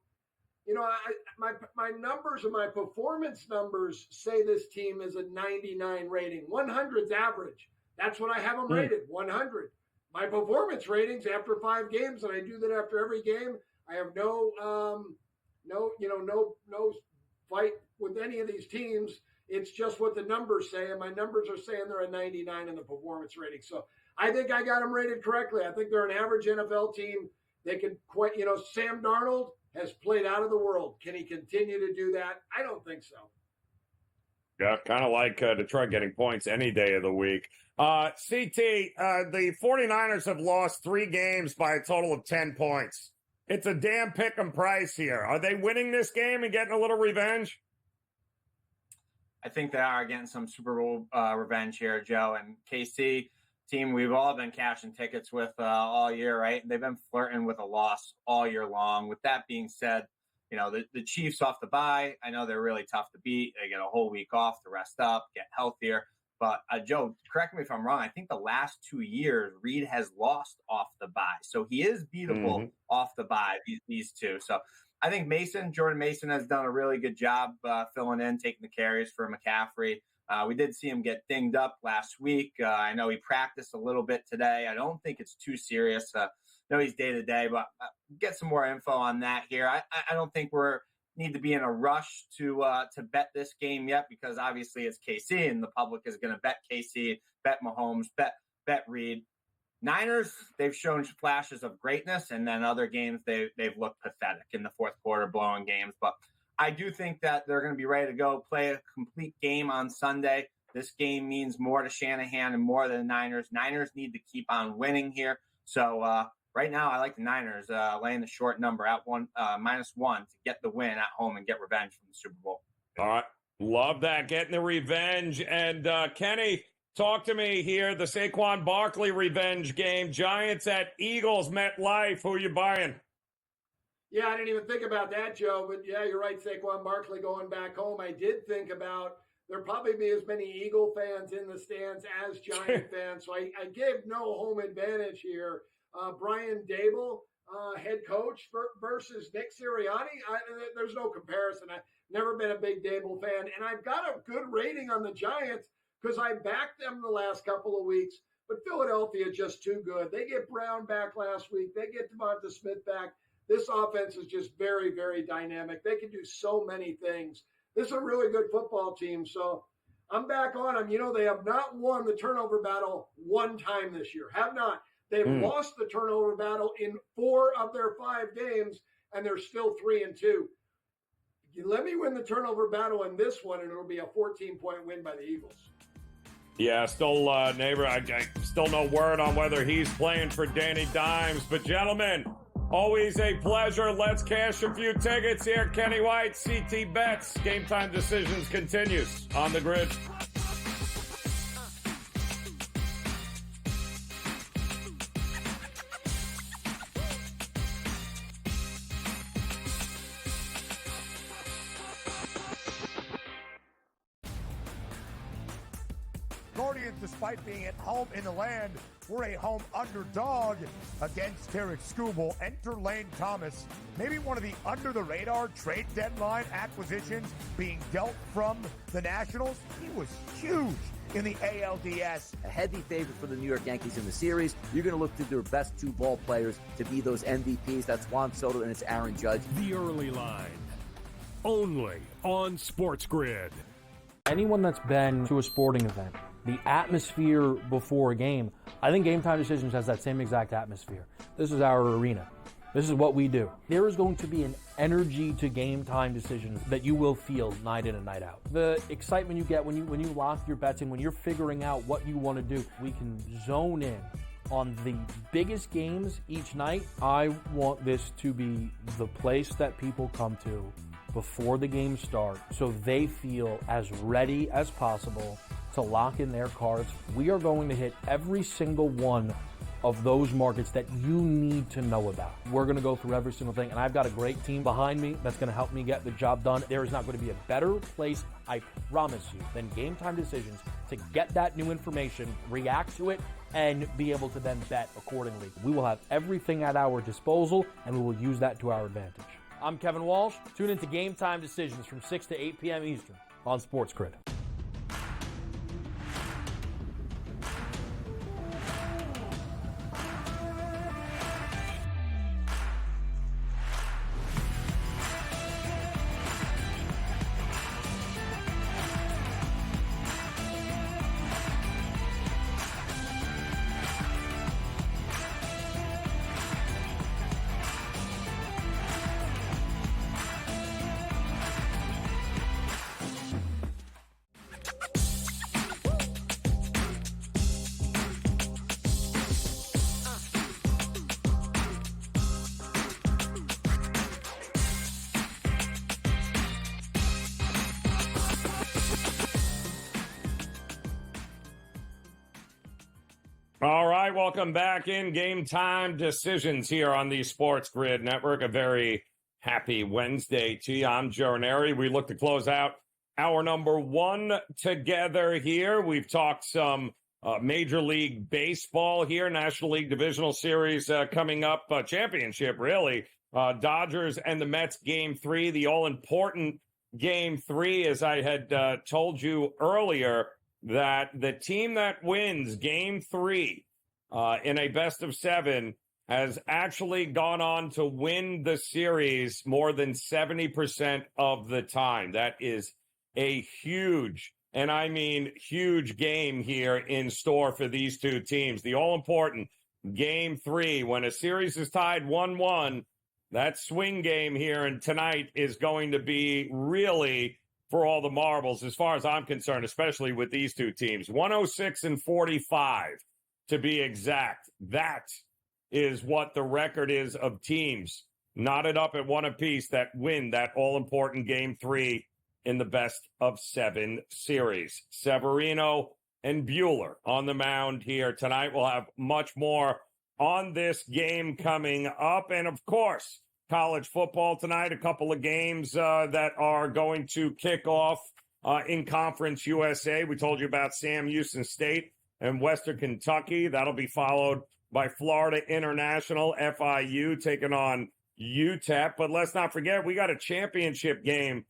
my numbers and my performance numbers say this team is a 99 rating. 100's average. That's what I have them rated, 100. My performance ratings after 5 games, and I do that after every game. I have no fight with any of these teams. It's just what the numbers say, and my numbers are saying they're a 99 in the performance rating. So I think I got them rated correctly. I think they're an average NFL team. They can quite, Sam Darnold has played out of the world. Can he continue to do that? I don't think so. Yeah, kind of like Detroit getting points any day of the week. CT, the 49ers have lost 3 games by a total of 10 points. It's a damn pick 'em price here. Are they winning this game and getting a little revenge? I think they are getting some Super Bowl revenge here, Joe. And KC, team we've all been cashing tickets with all year, right? They've been flirting with a loss all year long. With that being said, the Chiefs off the bye, I know they're really tough to beat. They get a whole week off to rest up, get healthier. But, Joe, correct me if I'm wrong. I think the last 2 years, Reed has lost off the bye. So he is beatable off the bye, these two. So I think Jordan Mason has done a really good job filling in, taking the carries for McCaffrey. We did see him get dinged up last week. I know he practiced a little bit today. I don't think it's too serious. I know he's day-to-day, but get some more info on that here. I don't think we're need to be in a rush to bet this game yet, because obviously it's KC and the public is going to bet KC, bet Mahomes, bet Reed. Niners, they've shown flashes of greatness, and then other games they've looked pathetic in the fourth quarter, blowing games. But I do think that they're going to be ready to go play a complete game on Sunday. This game means more to Shanahan and more than the Niners. Niners need to keep on winning here. So right now, I like the Niners laying the short number at -1 to get the win at home and get revenge from the Super Bowl. All right. Love that. Getting the revenge. And Kenny, talk to me here. The Saquon Barkley revenge game. Giants at Eagles, MetLife. Who are you buying? Yeah, I didn't even think about that, Joe. But yeah, you're right. Saquon Barkley going back home. I did think about there'll probably be as many Eagle fans in the stands as Giant fans. So I gave no home advantage here. Brian Dable, head coach versus Nick Sirianni. There's no comparison. I've never been a big Dable fan. And I've got a good rating on the Giants because I backed them the last couple of weeks. But Philadelphia just too good. They get Brown back last week. They get Devonta Smith back. This offense is just very, very dynamic. They can do so many things. This is a really good football team. So I'm back on them. You know, they have not won the turnover battle one time this year. Have not. They've lost the turnover battle in 4 of their 5 games, and they're still 3-2. You let me win the turnover battle in this one, and it'll be a 14-point win by the Eagles. Yeah, still, neighbor, I still no word on whether he's playing for Danny Dimes. But, gentlemen, always a pleasure. Let's cash a few tickets here. Kenny White, CT Bets. Game Time Decisions continues on the grid. Guardians, despite being at home in the land, were a home underdog against Tarek Skubal. Enter Lane Thomas, maybe one of the under-the-radar trade deadline acquisitions being dealt from the Nationals. He was huge in the ALDS. A heavy favorite for the New York Yankees in the series. You're going to look to their best 2 ball players to be those MVPs. That's Juan Soto and it's Aaron Judge. The early line, only on SportsGrid. Anyone that's been to a sporting event, the atmosphere before a game, I think Game Time Decisions has that same exact atmosphere. This is our arena. This is what we do. There is going to be an energy to Game Time Decisions that you will feel night in and night out. The excitement you get when you lock your bets in, when you're figuring out what you want to do, we can zone in on the biggest games each night. I want this to be the place that people come to before the games start so they feel as ready as possible to lock in their cards. We are going to hit every single one of those markets that you need to know about. We're going to go through every single thing, and I've got a great team behind me that's going to help me get the job done. There is not going to be a better place, I promise you, than Game Time Decisions to get that new information, react to it, and be able to then bet accordingly. We will have everything at our disposal, and we will use that to our advantage. I'm Kevin Walsh. Tune into Game Time Decisions from 6 to 8 p.m. Eastern on SportsGrid. All right, welcome back in Game Time Decisions here on the SportsGrid Network. A very happy Wednesday to you. I'm Joe Raineri. We look to close out hour number 1 together here. We've talked some Major League Baseball here, National League Divisional Series coming up, championship really. Dodgers and the Mets Game 3, the all-important Game 3, as I had told you earlier, that the team that wins Game 3 in a best-of-7 has actually gone on to win the series more than 70% of the time. That is a huge, and I mean huge, game here in store for these two teams. The all-important Game 3, when a series is tied 1-1, that swing game here and tonight is going to be really for all the marbles as far as I'm concerned, especially with these two teams. 106-45 to be exact. That is what the record is of teams knotted up at one apiece that win that all-important Game 3 in the best-of-7 series. Severino and Buehler on the mound here tonight. We'll have much more on this game coming up. And, of course, college football tonight, a couple of games that are going to kick off in Conference USA. We told you about Sam Houston State and Western Kentucky. That'll be followed by Florida International, FIU, taking on UTEP. But let's not forget, we got a championship game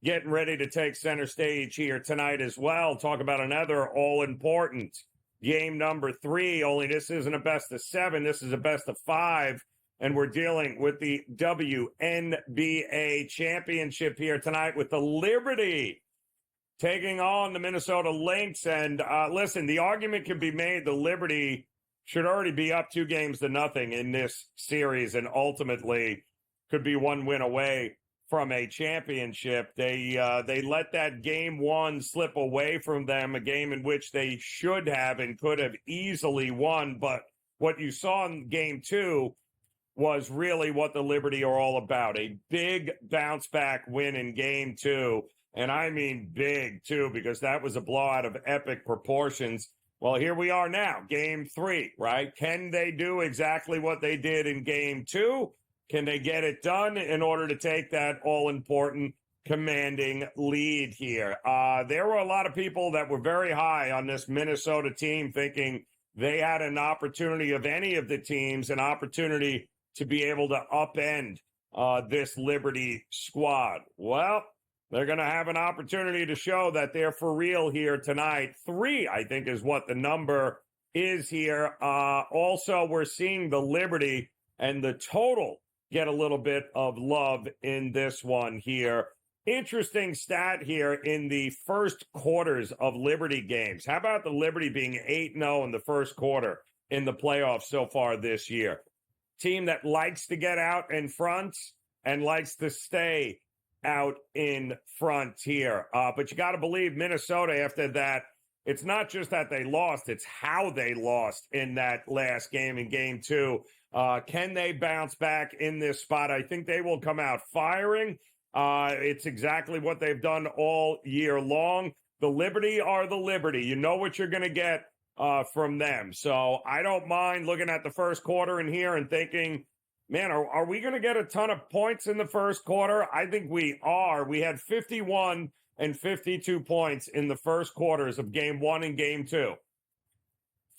getting ready to take center stage here tonight as well. Talk about another all-important game number 3, only this isn't a best-of-7. This is a best-of-5, and we're dealing with the WNBA championship here tonight with the Liberty taking on the Minnesota Lynx. And listen, the argument can be made the Liberty should already be up 2-0 in this series and ultimately could be one win away from a championship. They let that Game 1 slip away from them, a game in which they should have and could have easily won. But what you saw in Game 2 was really what the Liberty are all about, a big bounce-back win in Game 2. And I mean big, too, because that was a blowout of epic proportions. Well, here we are now, Game 3, right? Can they do exactly what they did in Game 2? Can they get it done in order to take that all-important commanding lead here? There were a lot of people that were very high on this Minnesota team thinking they had an opportunity of any of the teams, an opportunity to be able to upend this Liberty squad. Well, they're going to have an opportunity to show that they're for real here tonight. 3, I think, is what the number is here. Also, we're seeing the Liberty and the total get a little bit of love in this one here. Interesting stat here in the first quarters of Liberty games. How about the Liberty being 8-0 in the first quarter in the playoffs so far this year? Team that likes to get out in front and likes to stay out in front here. But you got to believe Minnesota after that, it's not just that they lost, it's how they lost in that last game in Game 2. Can they bounce back in this spot? I think they will come out firing. It's exactly what they've done all year long. The Liberty are the Liberty. You know what you're going to get from them. So I don't mind looking at the first quarter in here and thinking, man, are we going to get a ton of points in the first quarter? I think we are. We had 51 and 52 points in the first quarters of Game 1 and Game 2.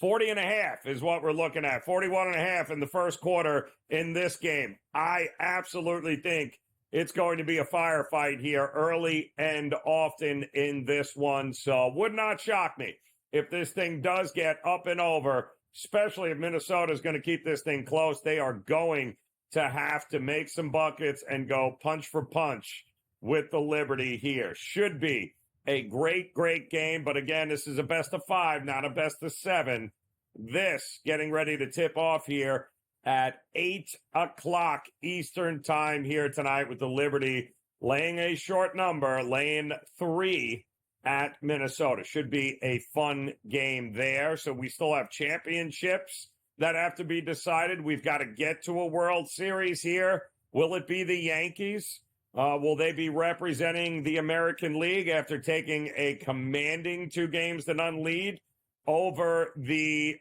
40.5 is what we're looking at. 41.5 in the first quarter in this game. I absolutely think it's going to be a firefight here early and often in this one. So would not shock me if this thing does get up and over, especially if Minnesota is going to keep this thing close. They are going to have to make some buckets and go punch for punch with the Liberty here. Should be a great, great game. But again, this is a best-of-5, not a best-of-7. This getting ready to tip off here at 8 o'clock Eastern time here tonight with the Liberty laying a short number, laying 3 at Minnesota. Should be a fun game there. So we still have championships that have to be decided. We've got to get to a World Series here. Will it be the Yankees? Will they be representing the American League after taking a commanding 2-0 lead over the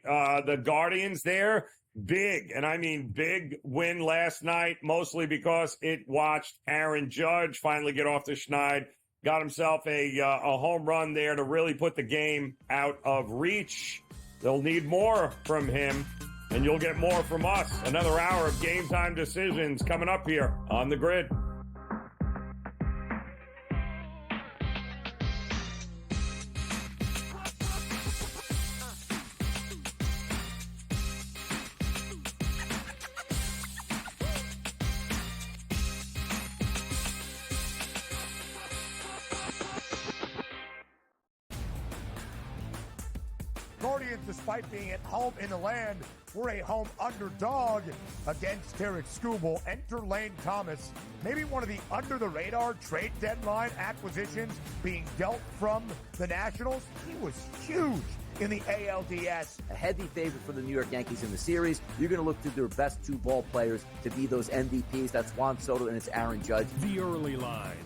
Guardians there? Big, and I mean big win last night, mostly because it watched Aaron Judge finally get off the schneid, got himself a home run there to really put the game out of reach. They'll need more from him, and you'll get more from us. Another hour of Game Time Decisions coming up here on the Grid. Guardians, despite being at home in the land, were a home underdog against Tarek Skubal. Enter Lane Thomas, maybe one of the under-the-radar trade deadline acquisitions being dealt from the Nationals. He was huge in the ALDS. A heavy favorite for the New York Yankees in the series. You're going to look to their best two ball players to be those MVPs. That's Juan Soto and it's Aaron Judge. The Early Line,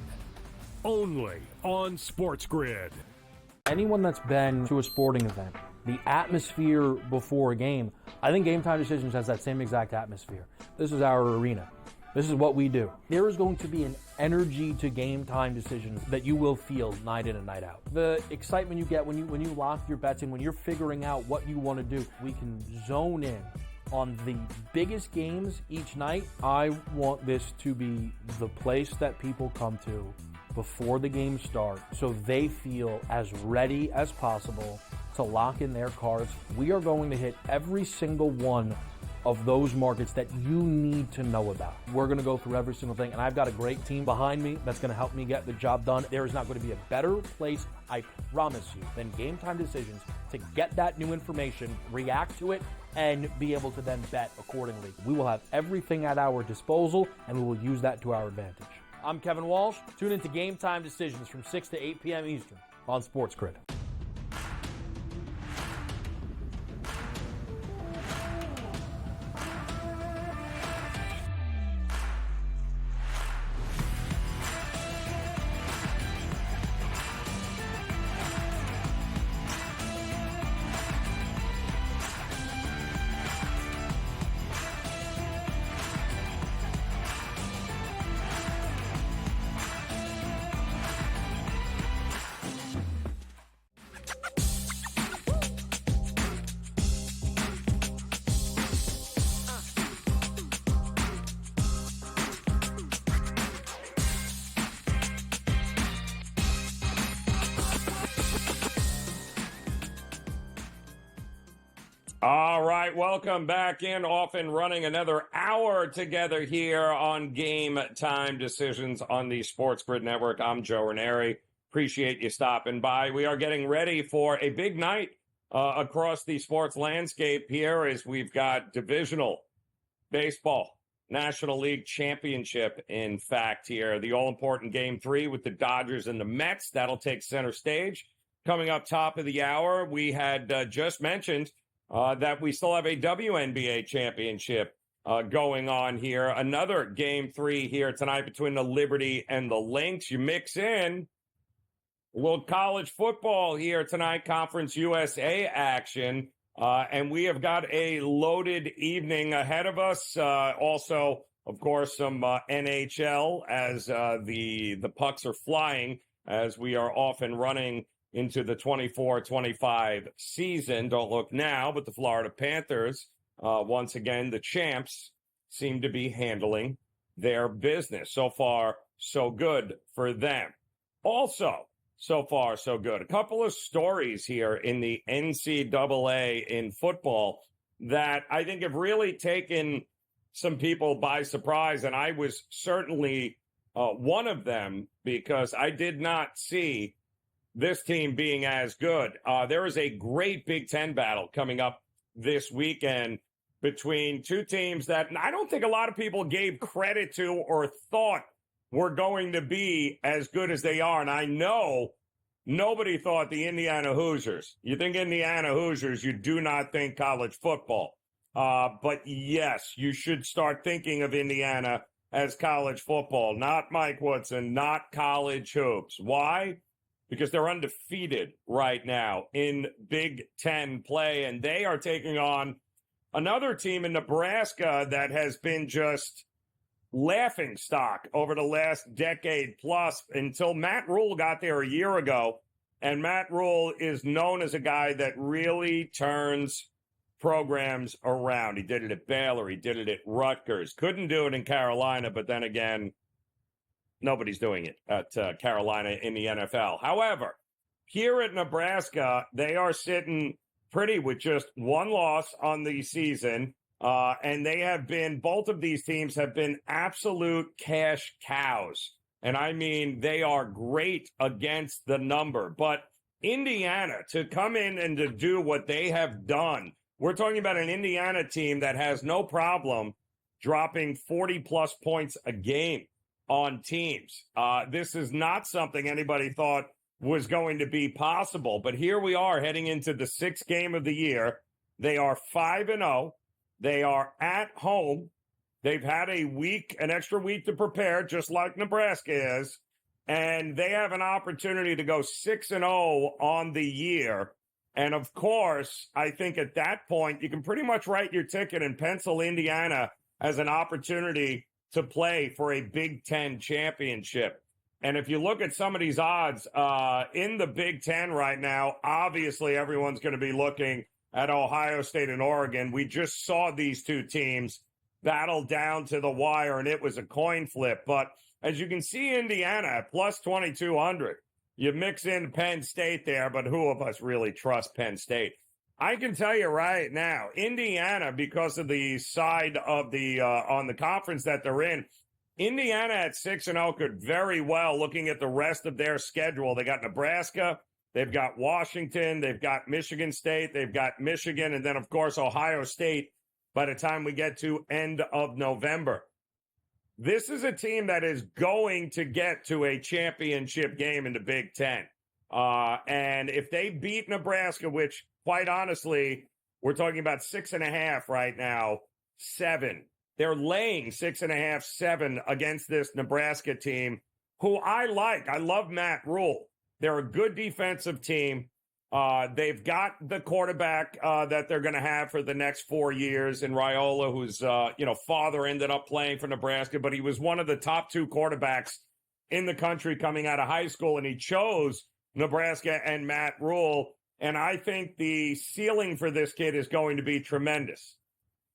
only on SportsGrid. Anyone that's been to a sporting event, the atmosphere before a game, I think GameTime Decisions has that same exact atmosphere. This is our arena. This is what we do. There is going to be an energy to GameTime Decisions that you will feel night in and night out. The excitement you get when you lock your bets in, when you're figuring out what you want to do, we can zone in on the biggest games each night. I want this to be the place that people come to before the game starts so they feel as ready as possible to lock in their cards. We are going to hit every single one of those markets that you need to know about. We're going to go through every single thing, and I've got a great team behind me that's going to help me get the job done. There is not going to be a better place, I promise you, than GameTime Decisions to get that new information, react to it, and be able to then bet accordingly. We will have everything at our disposal, and we will use that to our advantage. I'm Kevin Walsh. Tune into GameTime Decisions from 6 to 8 p.m. Eastern on SportsGrid. All right, welcome back in, off and running another hour together here on Game Time Decisions on the SportsGrid Network. I'm Joe Raineri. Appreciate you stopping by. We are getting ready for a big night across the sports landscape here as we've got divisional baseball, National League Championship, in fact, here. The all-important Game 3 with the Dodgers and the Mets. That'll take center stage. Coming up top of the hour, we had just mentioned that we still have a WNBA championship going on here. Another Game 3 here tonight between the Liberty and the Lynx. You mix in a little college football here tonight, Conference USA action. And we have got a loaded evening ahead of us. Also, of course, some NHL as the pucks are flying as we are off and running into the 24-25 season. Don't look now, but the Florida Panthers, once again, the champs, seem to be handling their business. So far, so good for them. Also, so far, so good. A couple of stories here in the NCAA in football that I think have really taken some people by surprise, and I was certainly one of them because I did not see this team being as good. There is a great Big Ten battle coming up this weekend between two teams that I don't think a lot of people gave credit to or thought were going to be as good as they are. And I know nobody thought the Indiana Hoosiers. You think Indiana Hoosiers, you do not think college football. But yes, you should start thinking of Indiana as college football, not Mike Woodson, not college hoops. Why? Because they're undefeated right now in Big Ten play, and they are taking on another team in Nebraska that has been just laughing stock over the last decade plus until Matt Rule got there a year ago. And Matt Rule is known as a guy that really turns programs around. He did it at Baylor. He did it at Rutgers. Couldn't do it in Carolina, but then again, nobody's doing it at Carolina in the NFL. However, here at Nebraska, they are sitting pretty with just one loss on the season. And they have been, both of these teams have been absolute cash cows. And I mean, they are great against the number. But Indiana to come in and to do what they have done. We're talking about an Indiana team that has no problem dropping 40-plus points a game on teams. This is not something anybody thought was going to be possible. But here we are heading into the sixth game of the year. They are 5-0. They are at home. They've had an extra week to prepare, just like Nebraska is. And they have an opportunity to go 6-0 on the year. And of course, I think at that point, you can pretty much write your ticket and pencil Indiana as an opportunity to play for a Big Ten championship. And if you look at some of these odds in the Big Ten right now, obviously everyone's going to be looking at Ohio State and Oregon. We just saw these two teams battle down to the wire, and it was a coin flip. But as you can see, Indiana at plus 2,200. You mix in Penn State there, but who of us really trust Penn State? I can tell you right now, Indiana, because of the side of the on the conference that they're in, Indiana at 6-0 could very well, looking at the rest of their schedule. They got Nebraska, they've got Washington, they've got Michigan State, they've got Michigan, and then, of course, Ohio State by the time we get to end of November. This is a team that is going to get to a championship game in the Big Ten. And if they beat Nebraska, which, quite honestly, we're talking about 6.5 right now, 7. They're laying 6.5, 7 against this Nebraska team, who I like. I love Matt Rule. They're a good defensive team. They've got the quarterback that they're going to have for the next 4 years in Raiola, whose father ended up playing for Nebraska, but he was one of the top 2 quarterbacks in the country coming out of high school, and he chose Nebraska and Matt Rule. And I think the ceiling for this kid is going to be tremendous,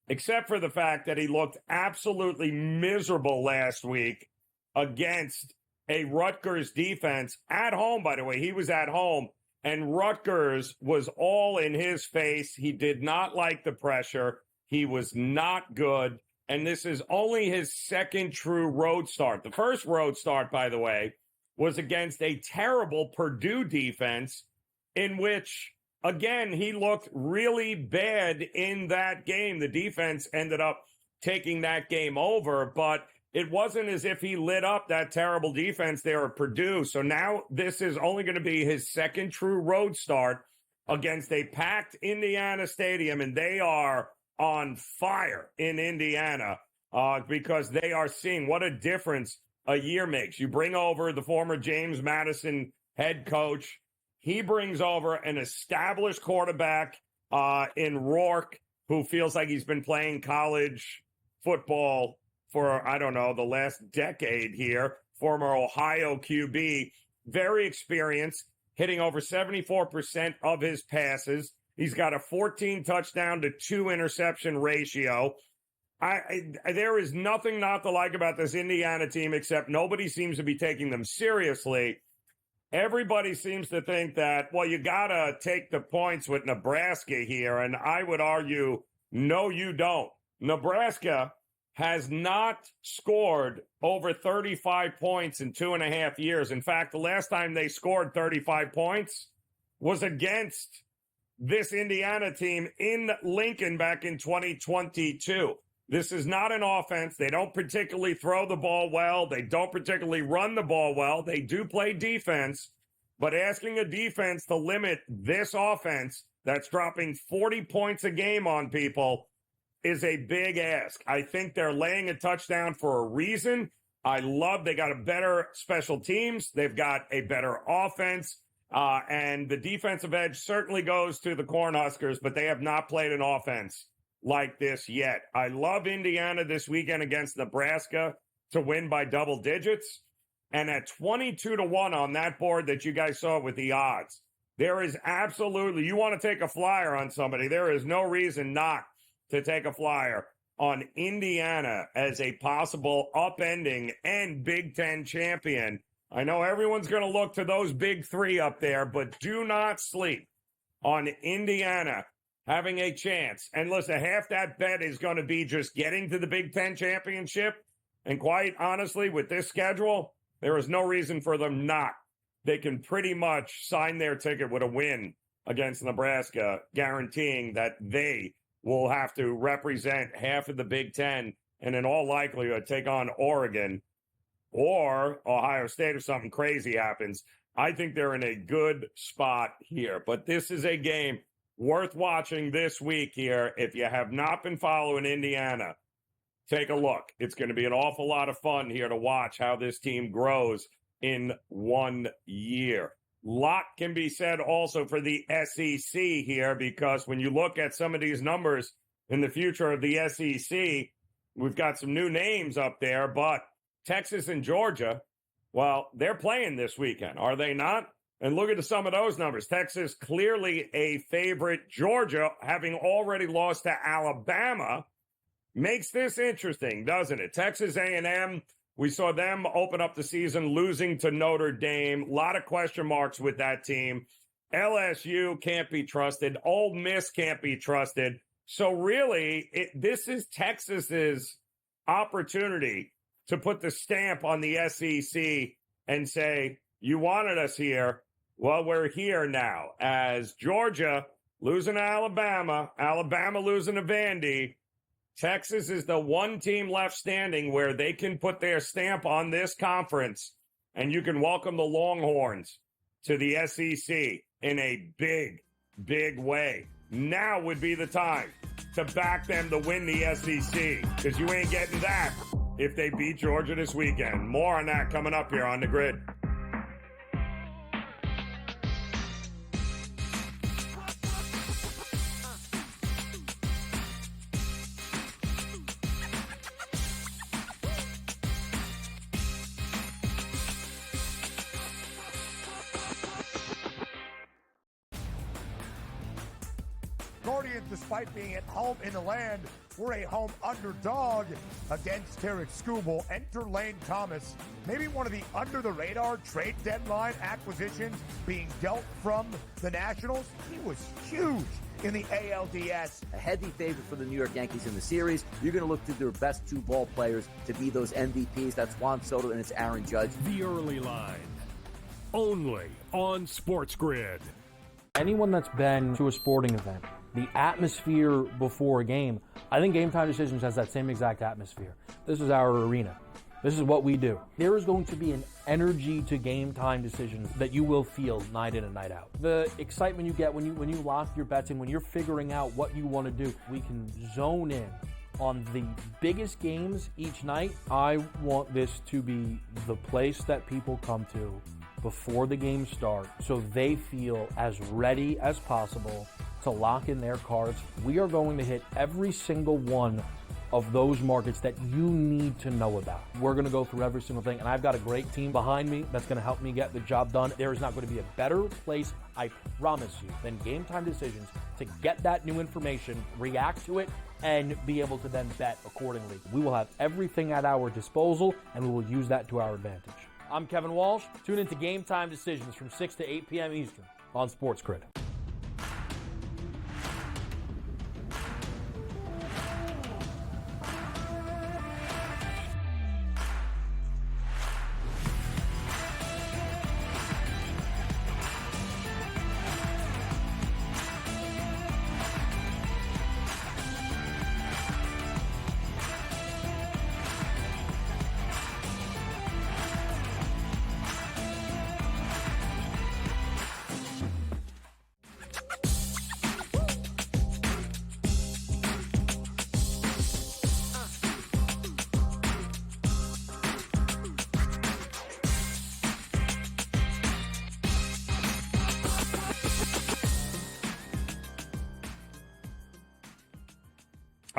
except for the fact that he looked absolutely miserable last week against a Rutgers defense at home, by the way. He was at home, and Rutgers was all in his face. He did not like the pressure. He was not good. And this is only his second true road start. The first road start, by the way, was against a terrible Purdue defense in which, again, he looked really bad in that game. The defense ended up taking that game over, but it wasn't as if he lit up that terrible defense there at Purdue. So now this is only going to be his second true road start against a packed Indiana stadium, and they are on fire in Indiana because they are seeing what a difference a year makes. You bring over the former James Madison head coach. He brings over an established quarterback in Rourke, who feels like he's been playing college football for, I don't know, the last decade here. Former Ohio QB, very experienced, hitting over 74% of his passes. He's got a 14 touchdown to 2 interception ratio. There is nothing not to like about this Indiana team, except nobody seems to be taking them seriously. Everybody seems to think that, well, you got to take the points with Nebraska here. And I would argue, no, you don't. Nebraska has not scored over 35 points in 2.5 years. In fact, the last time they scored 35 points was against this Indiana team in Lincoln back in 2022. This is not an offense. They don't particularly throw the ball well. They don't particularly run the ball well. They do play defense, but asking a defense to limit this offense that's dropping 40 points a game on people is a big ask. I think they're laying a touchdown for a reason. I love they got a better special teams. They've got a better offense. And the defensive edge certainly goes to the Cornhuskers, but they have not played an offense like this yet. I love Indiana this weekend against Nebraska to win by double digits. And at 22-1 on that board that you guys saw with the odds, there is absolutely, you want to take a flyer on somebody, there is no reason not to take a flyer on Indiana as a possible upending and Big Ten champion. I know everyone's going to look to those big 3 up there, but do not sleep on Indiana having a chance. And listen, half that bet is going to be just getting to the Big Ten championship. And quite honestly, with this schedule, there is no reason for them not they can pretty much sign their ticket with a win against Nebraska, guaranteeing that they will have to represent half of the Big Ten and in all likelihood take on Oregon or Ohio State if something crazy happens. I think they're in a good spot here. But this is a game worth watching this week here. If you have not been following Indiana, take a look. It's going to be an awful lot of fun here to watch how this team grows in 1 year. Lot can be said also for the SEC here, because when you look at some of these numbers in the future of the SEC, we've got some new names up there, but Texas and Georgia, well, they're playing this weekend, are they not? And look at some of those numbers. Texas clearly a favorite. Georgia, having already lost to Alabama, makes this interesting, doesn't it? Texas A&M, we saw them open up the season losing to Notre Dame. A lot of question marks with that team. LSU can't be trusted. Ole Miss can't be trusted. So really, this is Texas's opportunity to put the stamp on the SEC and say, you wanted us here. Well, we're here now. As Georgia losing to Alabama, Alabama losing to Vandy, Texas is the one team left standing where they can put their stamp on this conference, and you can welcome the Longhorns to the SEC in a big, big way. Now would be the time to back them to win the SEC, because you ain't getting that if they beat Georgia this weekend. More on that coming up here on The Grid. Guardians, despite being at home in the land, were a home underdog against Tarek Skubal. Enter Lane Thomas, maybe one of the under-the-radar trade deadline acquisitions being dealt from the Nationals. He was huge in the ALDS. A heavy favorite for the New York Yankees in the series. You're going to look to their best two ball players to be those MVPs. That's Juan Soto and it's Aaron Judge. The Early Line, only on SportsGrid. Anyone that's been to a sporting event, the atmosphere before a game, I think GameTime Decisions has that same exact atmosphere. This is our arena. This is what we do. There is going to be an energy to GameTime Decisions that you will feel night in and night out. The excitement you get when you lock your bets in, when you're figuring out what you want to do, we can zone in on the biggest games each night. I want this to be the place that people come to before the games start so they feel as ready as possible to lock in their cards. We are going to hit every single one of those markets that you need to know about. We're going to go through every single thing, and I've got a great team behind me that's going to help me get the job done. There is not going to be a better place, I promise you, than GameTime Decisions to get that new information, react to it, and be able to then bet accordingly. We will have everything at our disposal, and we will use that to our advantage. I'm Kevin Walsh. Tune into GameTime Decisions from 6 to 8 p.m. Eastern on SportsGrid.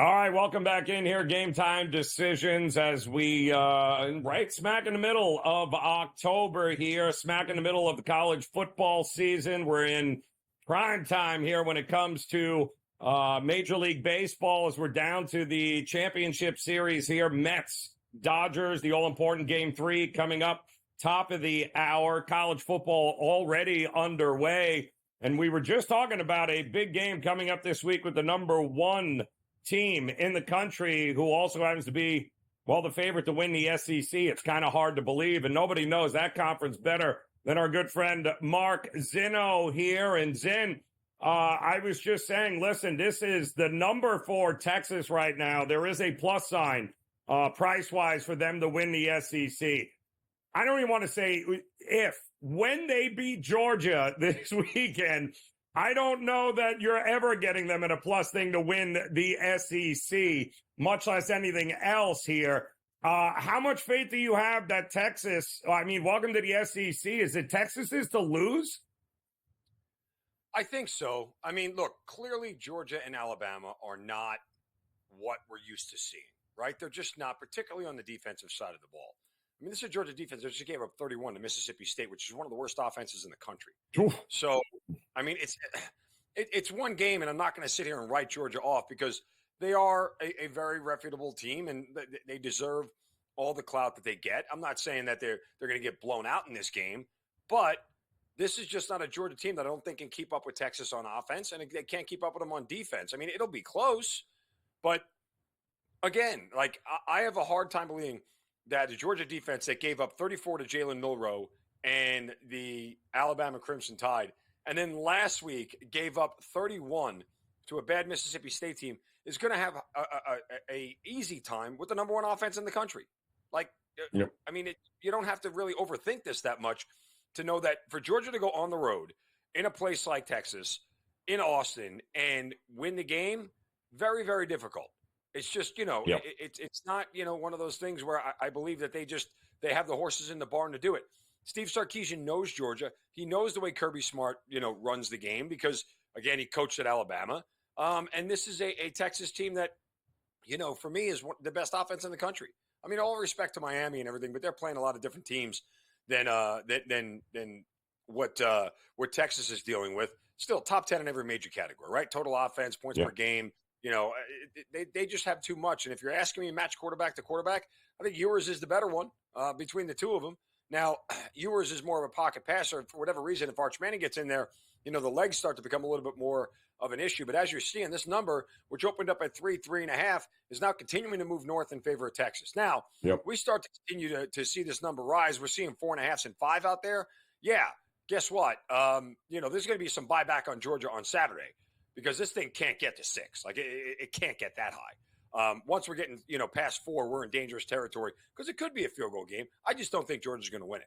All right, welcome back in here. Game Time Decisions as we, right smack in the middle of October here, smack in the middle of the college football season. We're in prime time here when it comes to Major League Baseball as we're down to the championship series here. Mets, Dodgers, the all-important Game 3 coming up, top of the hour. College football already underway. And we were just talking about a big game coming up this week with the number one team in the country who also happens to be, well, the favorite to win the SEC. It's kind of hard to believe, and nobody knows that conference better Then our good friend Mark Zinno here. And Zin, I was just saying, listen, this is the number for Texas right now. There is a plus sign price-wise for them to win the SEC. I don't even want to say if. When they beat Georgia this weekend, I don't know that you're ever getting them at a plus thing to win the SEC, much less anything else here. How much faith do you have that Texas, welcome to the SEC. Is it Texas's to lose? I think so. I mean, look, clearly Georgia and Alabama are not what we're used to seeing, right? They're just not, particularly on the defensive side of the ball. I mean, this is Georgia defense. They just gave up 31 to Mississippi State, which is one of the worst offenses in the country. So, I mean, it's one game, and I'm not going to sit here and write Georgia off because they are a very reputable team, and they deserve all the clout that they get. I'm not saying that they're going to get blown out in this game, but this is just not a Georgia team that I don't think can keep up with Texas on offense, and they can't keep up with them on defense. I mean, it'll be close, but again, like I have a hard time believing that the Georgia defense that gave up 34 to Jalen Milroe and the Alabama Crimson Tide, and then last week gave up 31 to a bad Mississippi State team is going to have a easy time with the number one offense in the country. Like, yep. I mean, you don't have to really overthink this that much to know that for Georgia to go on the road in a place like Texas, in Austin, and win the game, very, very difficult. It's just, yep. It's not, one of those things where I believe that they have the horses in the barn to do it. Steve Sarkisian knows Georgia. He knows the way Kirby Smart, runs the game because, again, he coached at Alabama. And this is a Texas team that, for me is the best offense in the country. I mean, all respect to Miami and everything, but they're playing a lot of different teams than what Texas is dealing with. Still top 10 in every major category, right? Total offense, points per game. They just have too much. And if you're asking me match quarterback to quarterback, I think Ewers is the better one between the two of them. Now, Ewers is more of a pocket passer. For whatever reason, if Arch Manning gets in there, the legs start to become a little bit more of an issue. But as you're seeing, this number, which opened up at 3.5, is now continuing to move north in favor of Texas. Now, we start to continue to see this number rise. We're seeing 4.5s and 5 out there. Yeah, guess what? There's going to be some buyback on Georgia on Saturday because this thing can't get to 6. Like, it can't get that high. Once we're getting, past 4, we're in dangerous territory because it could be a field goal game. I just don't think Georgia's going to win it.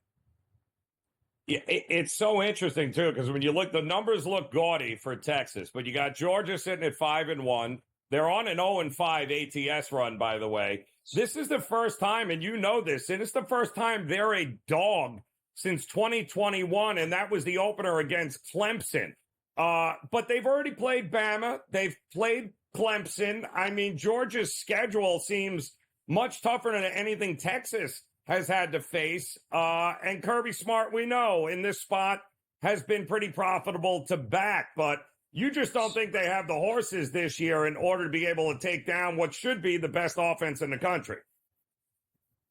Yeah, it's so interesting, too, because when you look, the numbers look gaudy for Texas, but you got Georgia sitting at 5-1. They're on an 0-5 ATS run, by the way. This is the first time, and you know this, and it's the first time they're a dog since 2021, and that was the opener against Clemson. But they've already played Bama. They've played Clemson. I mean, Georgia's schedule seems much tougher than anything Texas has had to face. And Kirby Smart, we know, in this spot has been pretty profitable to back. But you just don't think they have the horses this year in order to be able to take down what should be the best offense in the country.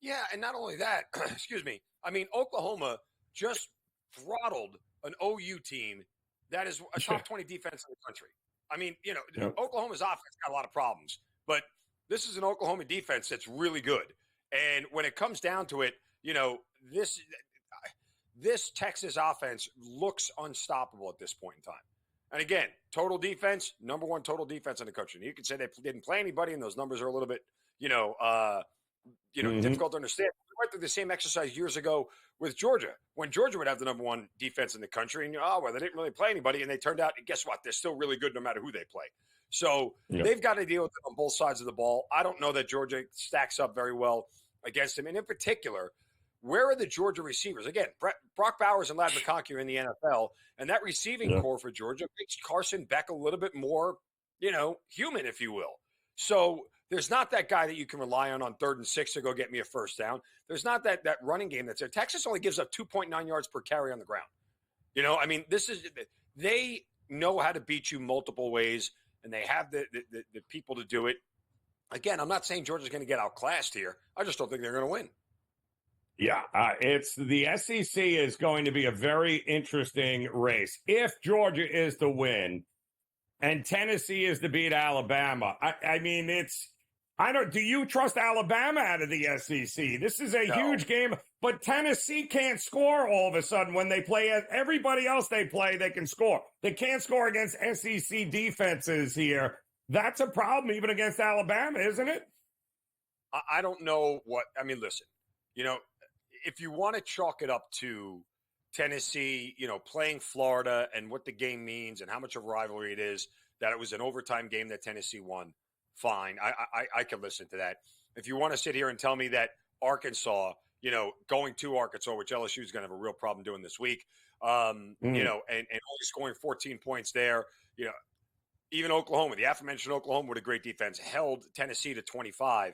Yeah, and not only that, excuse me, I mean, Oklahoma just throttled an OU team that is a top 20 defense in the country. I mean, Oklahoma's offense got a lot of problems, but this is an Oklahoma defense that's really good. And when it comes down to it, this Texas offense looks unstoppable at this point in time. And again, total defense, number one total defense in the country. And you can say they didn't play anybody, and those numbers are a little bit, difficult to understand. We went through the same exercise years ago with Georgia, when Georgia would have the number one defense in the country, and they didn't really play anybody, and they turned out, and guess what? They're still really good no matter who they play. So they've got to deal with it on both sides of the ball. I don't know that Georgia stacks up very well against them. And in particular, where are the Georgia receivers? Again, Brock Bowers and Ladd McConkey are in the NFL, and that receiving core for Georgia makes Carson Beck a little bit more, human, if you will. So there's not that guy that you can rely on 3rd and 6 to go get me a first down. There's not that running game that's there. Texas only gives up 2.9 yards per carry on the ground. They know how to beat you multiple ways, and they have the people to do it. Again, I'm not saying Georgia's going to get outclassed here. I just don't think they're going to win. Yeah, it's the SEC is going to be a very interesting race. If Georgia is to win and Tennessee is to beat Alabama, I mean, Do you trust Alabama out of the SEC? This is a huge game, but Tennessee can't score all of a sudden when they play. Everybody else they play, they can score. They can't score against SEC defenses here. That's a problem even against Alabama, isn't it? I don't know what – I mean, listen, if you want to chalk it up to Tennessee, playing Florida and what the game means and how much of a rivalry it is, that it was an overtime game that Tennessee won, fine. I can listen to that. If you want to sit here and tell me that Arkansas, going to Arkansas, which LSU is going to have a real problem doing this week, and only scoring 14 points there, even Oklahoma, the aforementioned Oklahoma with a great defense, held Tennessee to 25.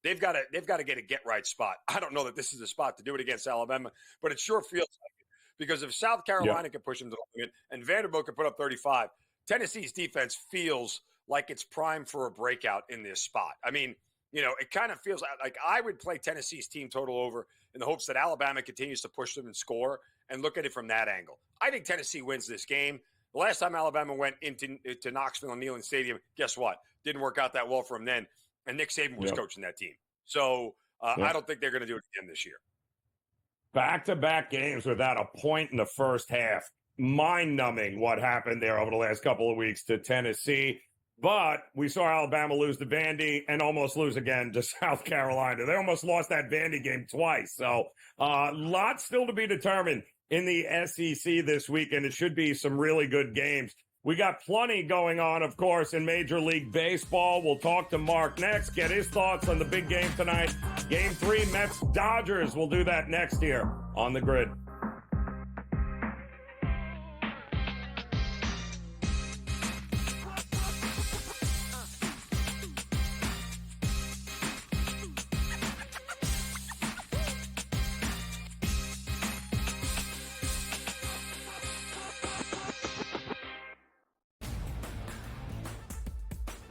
They've got to get a get-right spot. I don't know that this is the spot to do it against Alabama, but it sure feels like it. Because if South Carolina can push them to the limit and Vanderbilt can put up 35, Tennessee's defense feels like it's primed for a breakout in this spot. I mean, it kind of feels like I would play Tennessee's team total over in the hopes that Alabama continues to push them and score and look at it from that angle. I think Tennessee wins this game. The last time Alabama went into Knoxville and Neyland Stadium, guess what? Didn't work out that well for them then. And Nick Saban was coaching that team. So I don't think they're going to do it again this year. Back-to-back games without a point in the first half. Mind-numbing what happened there over the last couple of weeks to Tennessee. But we saw Alabama lose to Vandy and almost lose again to South Carolina. They almost lost that Vandy game twice. So lots still to be determined in the SEC this weekend. It should be some really good games. We got plenty going on, of course, in Major League Baseball. We'll talk to Mark next, get his thoughts on the big game tonight. Game 3, Mets-Dodgers. We'll do that next here on The Grid.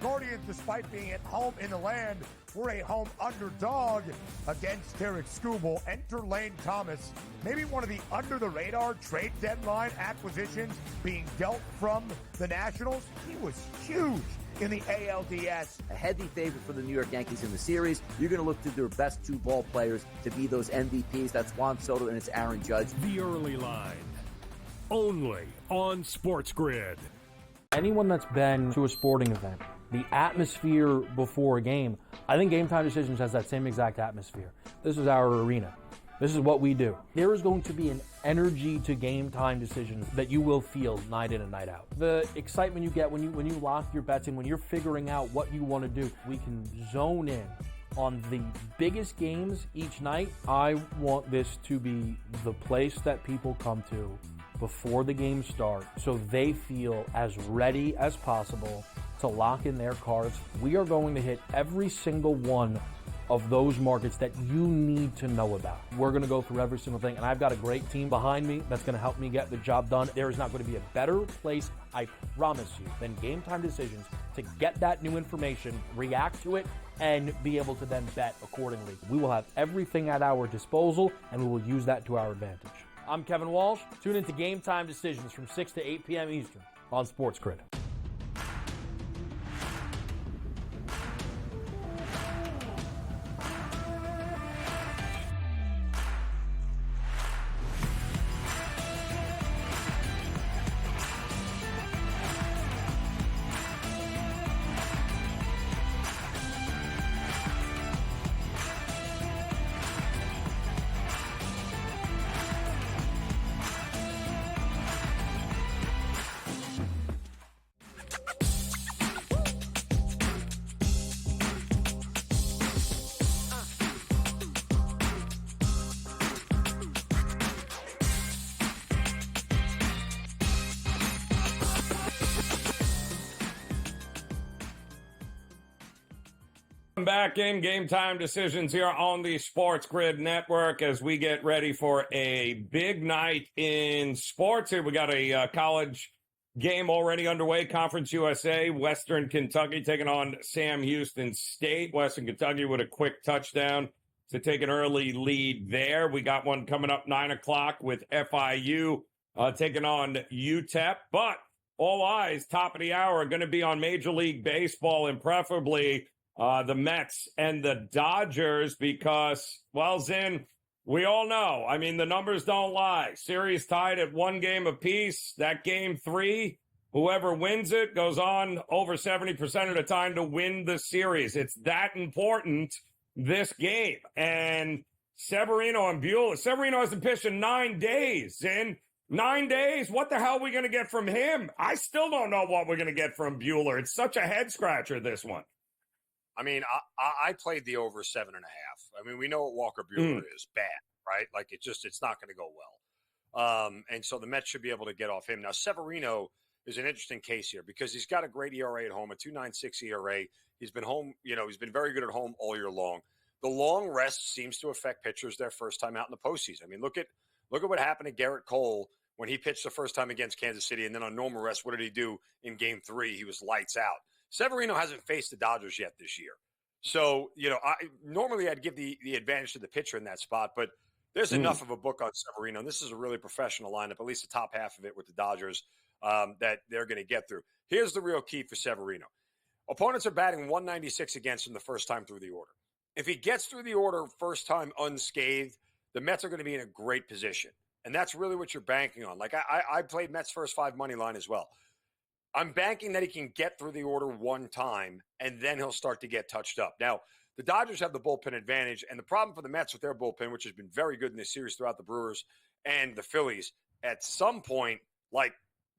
Guardians, despite being at home in the land, were a home underdog against Tarek Skubal. Enter Lane Thomas, maybe one of the under-the-radar trade deadline acquisitions being dealt from the Nationals. He was huge in the ALDS. A heavy favorite for the New York Yankees in the series. You're going to look to their best two ball players to be those MVPs. That's Juan Soto and it's Aaron Judge. The early line, only on SportsGrid. Anyone that's been to a sporting event, the atmosphere before a game, I think GameTime Decisions has that same exact atmosphere. This is our arena. This is what we do. There is going to be an energy to GameTime Decisions that you will feel night in and night out. The excitement you get when you lock your bets in, when you're figuring out what you want to do, we can zone in on the biggest games each night. I want this to be the place that people come to before the games start so they feel as ready as possible to lock in their cards. We are going to hit every single one of those markets that you need to know about. We're going to go through every single thing, and I've got a great team behind me that's going to help me get the job done. There is not going to be a better place, I promise you, than GameTime Decisions to get that new information, react to it, and be able to then bet accordingly. We will have everything at our disposal, and we will use that to our advantage. I'm Kevin Walsh. Tune into GameTime Decisions from 6 to 8 p.m. Eastern on SportsGrid. Back in Game Time Decisions here on the SportsGrid Network as we get ready for a big night in sports. Here we got a college game already underway. Conference USA, Western Kentucky taking on Sam Houston State. Western Kentucky with a quick touchdown to take an early lead there. We got one coming up 9 o'clock with FIU taking on UTEP. But all eyes, top of the hour, are going to be on Major League Baseball and preferably the Mets and the Dodgers because, well, Zin, we all know. I mean, the numbers don't lie. Series tied at 1 game apiece. That game 3, whoever wins it goes on over 70% of the time to win the series. It's that important, this game. And Severino and Buehler. Severino hasn't pitched in 9 days, Zin. 9 days? What the hell are we going to get from him? I still don't know what we're going to get from Buehler. It's such a head scratcher, this one. I mean, I played the over 7.5. I mean, we know what Walker Buehler is, bad, right? Like, it's not going to go well. And so the Mets should be able to get off him. Now, Severino is an interesting case here because he's got a great ERA at home, a 2.96 ERA. He's been home, he's been very good at home all year long. The long rest seems to affect pitchers their first time out in the postseason. I mean, look at what happened to Garrett Cole when he pitched the first time against Kansas City, and then on normal rest, what did he do in Game 3? He was lights out. Severino hasn't faced the Dodgers yet this year. So, normally I'd give the advantage to the pitcher in that spot, but there's enough of a book on Severino, and this is a really professional lineup, at least the top half of it with the Dodgers, that they're going to get through. Here's the real key for Severino. Opponents are batting 196 against him the first time through the order. If he gets through the order first time unscathed, the Mets are going to be in a great position. And that's really what you're banking on. Like, I played Mets first 5 money line as well. I'm banking that he can get through the order one time, and then he'll start to get touched up. Now, the Dodgers have the bullpen advantage, and the problem for the Mets with their bullpen, which has been very good in this series throughout the Brewers and the Phillies, at some point, like,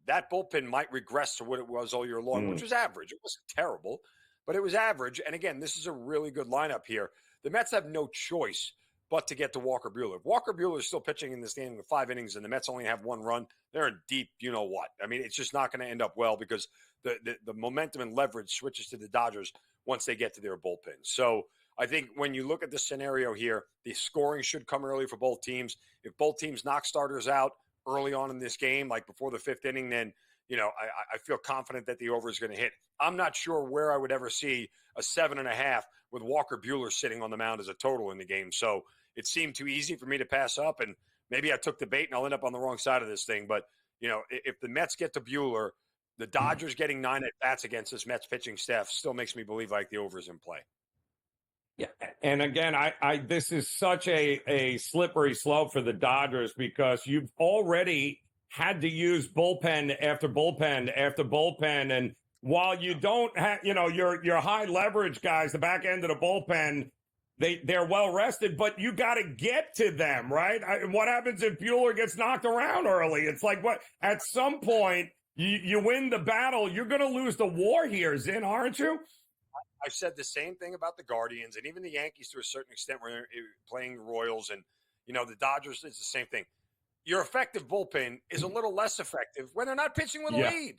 that bullpen might regress to what it was all year long, which was average. It wasn't terrible, but it was average. And again, this is a really good lineup here. The Mets have no choice but to get to Walker Buehler. If Walker Buehler is still pitching in this game with 5 innings and the Mets only have 1 run, they're in deep you-know-what. I mean, it's just not going to end up well because the momentum and leverage switches to the Dodgers once they get to their bullpen. So I think when you look at the scenario here, the scoring should come early for both teams. If both teams knock starters out early on in this game, like before the 5th inning, then, I feel confident that the over is going to hit. I'm not sure where I would ever see a 7.5 with Walker Buehler sitting on the mound as a total in the game. So it seemed too easy for me to pass up, and maybe I took the bait and I'll end up on the wrong side of this thing. But, if the Mets get to Buehler, the Dodgers getting 9 at-bats against this Mets pitching staff still makes me believe like the over is in play. Yeah, and again, this is such a slippery slope for the Dodgers because you've already had to use bullpen after bullpen after bullpen, and while you don't have, your high leverage guys, the back end of the bullpen, they're well rested, but you got to get to them, right? What happens if Buehler gets knocked around early? It's like what at some point you win the battle, you're going to lose the war here, Zin, aren't you? I've said the same thing about the Guardians and even the Yankees to a certain extent when they're playing the Royals, and the Dodgers. It's the same thing. Your effective bullpen is a little less effective when they're not pitching with a lead.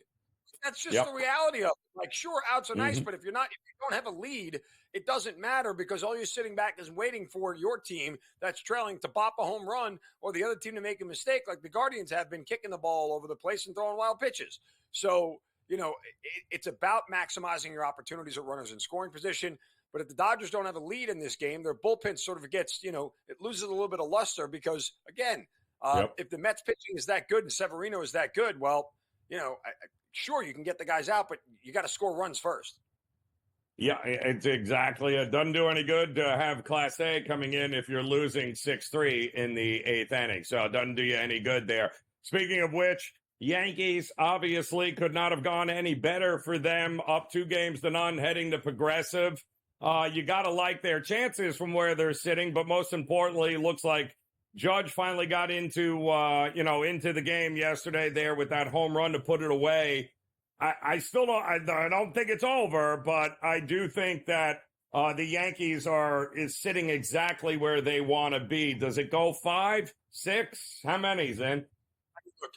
That's just the reality of it. Like, sure, outs are nice, but if you don't have a lead, it doesn't matter because all you're sitting back is waiting for your team that's trailing to bop a home run or the other team to make a mistake, like the Guardians have been kicking the ball all over the place and throwing wild pitches. So, it's about maximizing your opportunities at runners in scoring position. But if the Dodgers don't have a lead in this game, their bullpen sort of gets, it loses a little bit of luster because, again, if the Mets pitching is that good and Severino is that good, well, sure, you can get the guys out, but you got to score runs first. Yeah, it's exactly. It doesn't do any good to have Class A coming in if you're losing 6-3 in the 8th inning. So it doesn't do you any good there. Speaking of which, Yankees obviously could not have gone any better for them, up 2-0 heading to Progressive. You got to like their chances from where they're sitting, but most importantly, looks like Judge finally got into the game yesterday there with that home run to put it away. I still don't think it's over, but I do think that the Yankees is sitting exactly where they want to be. Does it go 5, 6? How many, Zen? Look,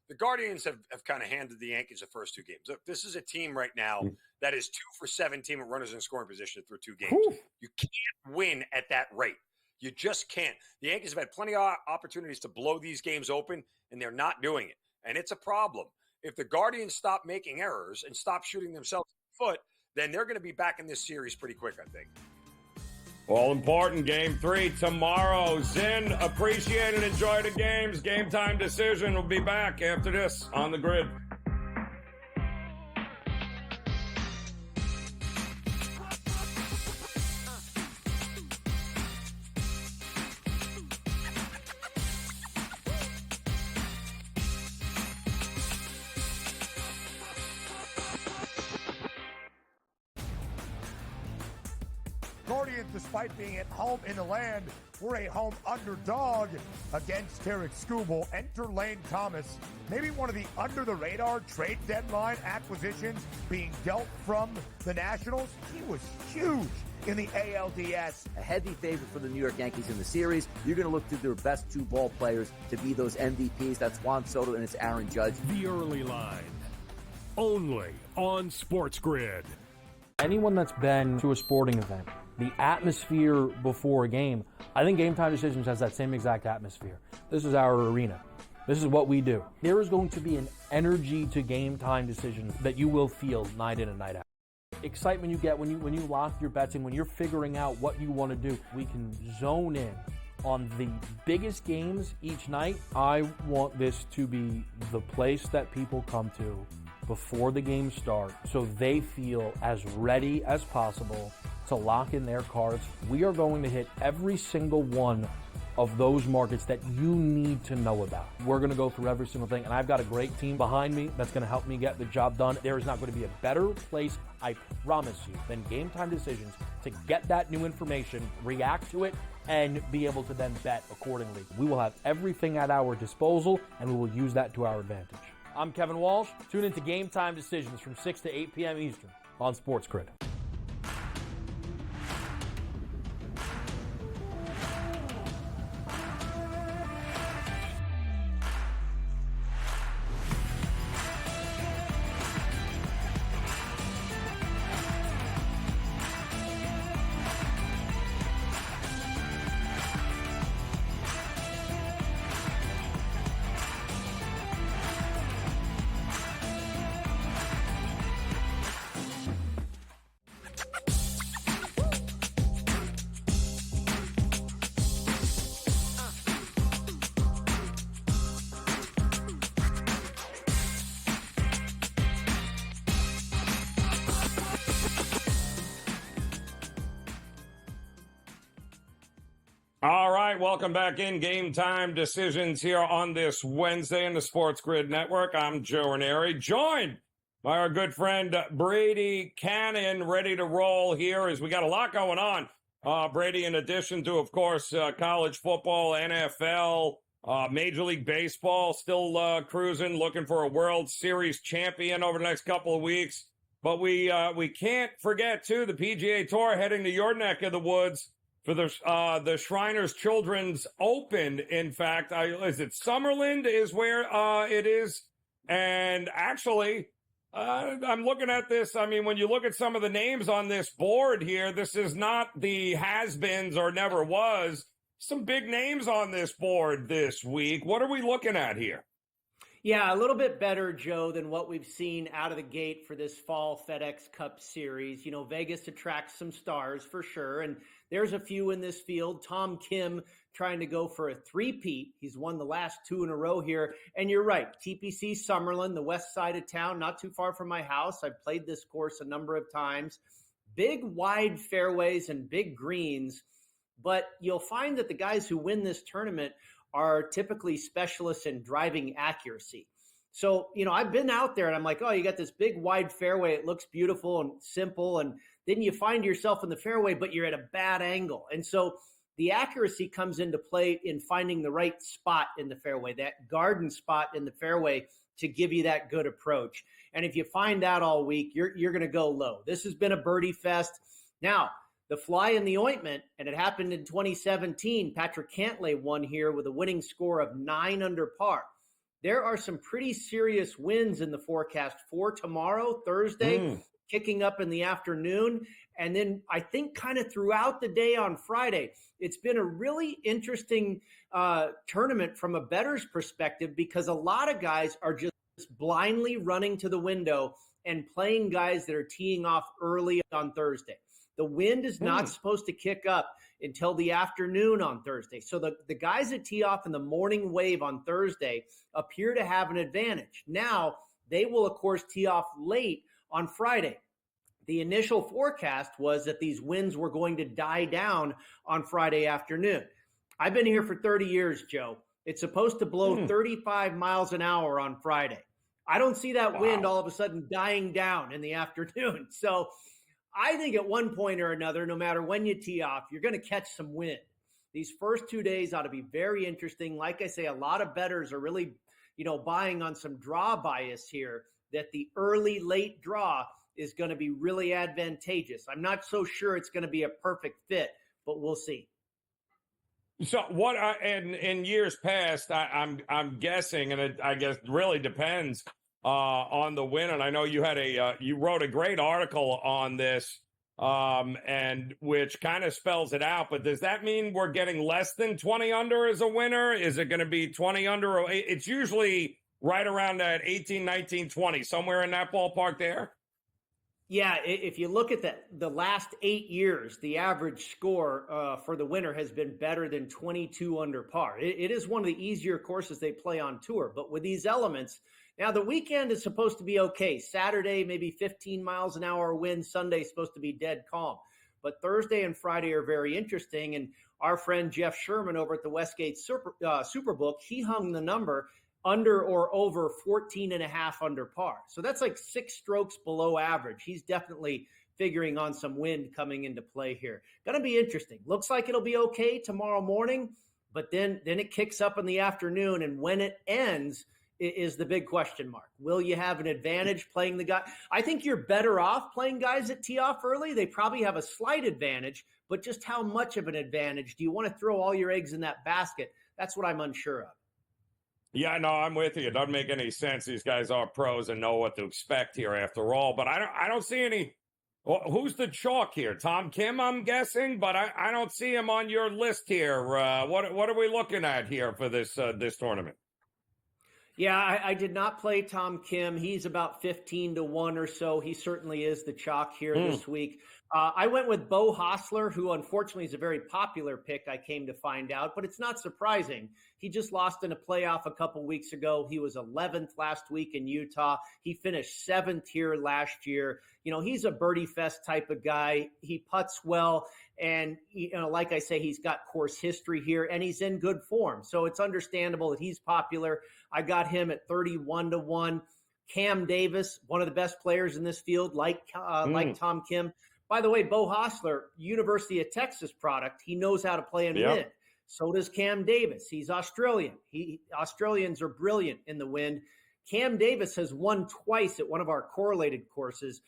the Guardians have kind of handed the Yankees the first 2 games. Look, this is a team right now that is 2 for 17 with runners in scoring position through 2 games. Ooh. You can't win at that rate. You just can't. The Yankees have had plenty of opportunities to blow these games open, and they're not doing it. And it's a problem. If the Guardians stop making errors and stop shooting themselves in the foot, then they're going to be back in this series pretty quick, I think. All important, Game 3 tomorrow. Zin, appreciate and enjoy the games. Game Time Decision will be back after this on the Grid. despite being at home in the land, we're a home underdog against Tarek Skubal. Enter Lane Thomas, maybe one of the under-the-radar trade deadline acquisitions being dealt from the Nationals. He was huge in the ALDS. A heavy favorite for the New York Yankees in the series. You're going to look to their best two ball players to be those MVPs. That's Juan Soto and it's Aaron Judge. The early line, only on SportsGrid. Anyone that's been to a sporting event, the atmosphere before a game, I think GameTime Decisions has that same exact atmosphere. This is our arena. This is what we do. There is going to be an energy to GameTime Decisions that you will feel night in and night out. Excitement you get when you lock your bets in, when you're figuring out what you want to do. We can zone in on the biggest games each night. I want this to be the place that people come to before the games start so they feel as ready as possible to lock in their cards. We are going to hit every single one of those markets that you need to know about. We're going to go through every single thing, and I've got a great team behind me that's going to help me get the job done. There is not going to be a better place, I promise you, than GameTime Decisions to get that new information, react to it, and be able to then bet accordingly. We will have everything at our disposal, and we will use that to our advantage. I'm Kevin Walsh. Tune into GameTime Decisions from 6 to 8 p.m. Eastern on SportsGrid. All right, welcome back in Game Time Decisions here on this Wednesday in the SportsGrid Network. I'm Joe Raineri, joined by our good friend Brady Cannon, ready to roll here as we got a lot going on. Brady, in addition to, of course, college football, NFL, Major League Baseball, still cruising, looking for a World Series champion over the next couple of weeks. But we can't forget, too, the PGA Tour heading to your neck of the woods for the Shriners Children's Open. In fact, is it Summerlin is where it is? And actually, I'm looking at this. I mean, when you look at some of the names on this board here, this is not the has-beens or never was. Some big names on this board this week. What are we looking at here? Yeah, a little bit better, Joe, than what we've seen out of the gate for this fall FedEx Cup Series. You know, Vegas attracts some stars for sure, and there's a few in this field. Tom Kim trying to go for a three-peat. He's won the last two in a row here. And you're right, TPC Summerlin, the west side of town, not too far from my house. I've played this course a number of times. Big, wide fairways and big greens. But you'll find that the guys who win this tournament are typically specialists in driving accuracy. So, you know, I've been out there and I'm like, oh, you got this big wide fairway. It looks beautiful and simple. And then you find yourself in the fairway, but you're at a bad angle. And so the accuracy comes into play in finding the right spot in the fairway, that garden spot in the fairway to give you that good approach. And if you find that all week, you're going to go low. This has been a birdie fest. Now, the fly in the ointment, and it happened in 2017. Patrick Cantlay won here with a winning score of 9 under par. There are some pretty serious wins in the forecast for tomorrow, Thursday, kicking up in the afternoon. And then I think kind of throughout the day on Friday, it's been a really interesting tournament from a bettor's perspective because a lot of guys are just blindly running to the window and playing guys that are teeing off early on Thursday. The wind is not supposed to kick up until the afternoon on Thursday. So the guys that tee off in the morning wave on Thursday appear to have an advantage. Now, they will, of course, tee off late on Friday. The initial forecast was that these winds were going to die down on Friday afternoon. I've been here for 30 years, Joe. It's supposed to blow 35 miles an hour on Friday. I don't see that wind all of a sudden dying down in the afternoon. So I think at one point or another, no matter when you tee off, you're going to catch some wind. These first 2 days ought to be very interesting. Like I say, a lot of bettors are really, buying on some draw bias here, that the early, late draw is going to be really advantageous. I'm not so sure it's going to be a perfect fit, but we'll see. So what? In years past, I'm guessing, and it, I guess really depends on the win. And I know you had you wrote a great article on this, and which kind of spells it out. But does that mean we're getting less than 20 under as a winner? Is it going to be 20 under? Or it's usually right around that 18, 19, 20, somewhere in that ballpark there. Yeah, if you look at the last 8 years, the average score for the winner has been better than 22 under par. It is one of the easier courses they play on tour. But with these elements, now the weekend is supposed to be okay. Saturday, maybe 15 miles an hour wind. Sunday is supposed to be dead calm. But Thursday and Friday are very interesting. And our friend Jeff Sherman over at the Westgate Superbook, he hung the number under or over 14.5 under par. So that's like 6 strokes below average. He's definitely figuring on some wind coming into play here. Going to be interesting. Looks like it'll be okay tomorrow morning, but then it kicks up in the afternoon, and when it ends is the big question mark. Will you have an advantage playing the guy? I think you're better off playing guys that tee off early. They probably have a slight advantage, but just how much of an advantage? Do you want to throw all your eggs in that basket? That's what I'm unsure of. Yeah, no, I'm with you. It doesn't make any sense. These guys are pros and know what to expect here after all. But I don't see any. Well, who's the chalk here? Tom Kim, I'm guessing, but I don't see him on your list here. What are we looking at here for this tournament? Yeah, I did not play Tom Kim. He's about 15-1 or so. He certainly is the chalk here this week. I went with Bo Hostler, who unfortunately is a very popular pick, I came to find out, but it's not surprising. He just lost in a playoff a couple weeks ago. He was 11th last week in Utah. He finished 7th here last year. He's a birdie fest type of guy. He putts well. And, like I say, he's got course history here, and he's in good form. So it's understandable that he's popular. I got him at 31-1. Cam Davis, one of the best players in this field, like Tom Kim. By the way, Bo Hostler, University of Texas product. He knows how to play and win. So does Cam Davis. He's Australian. Australians are brilliant in the wind. Cam Davis has won twice at one of our correlated courses,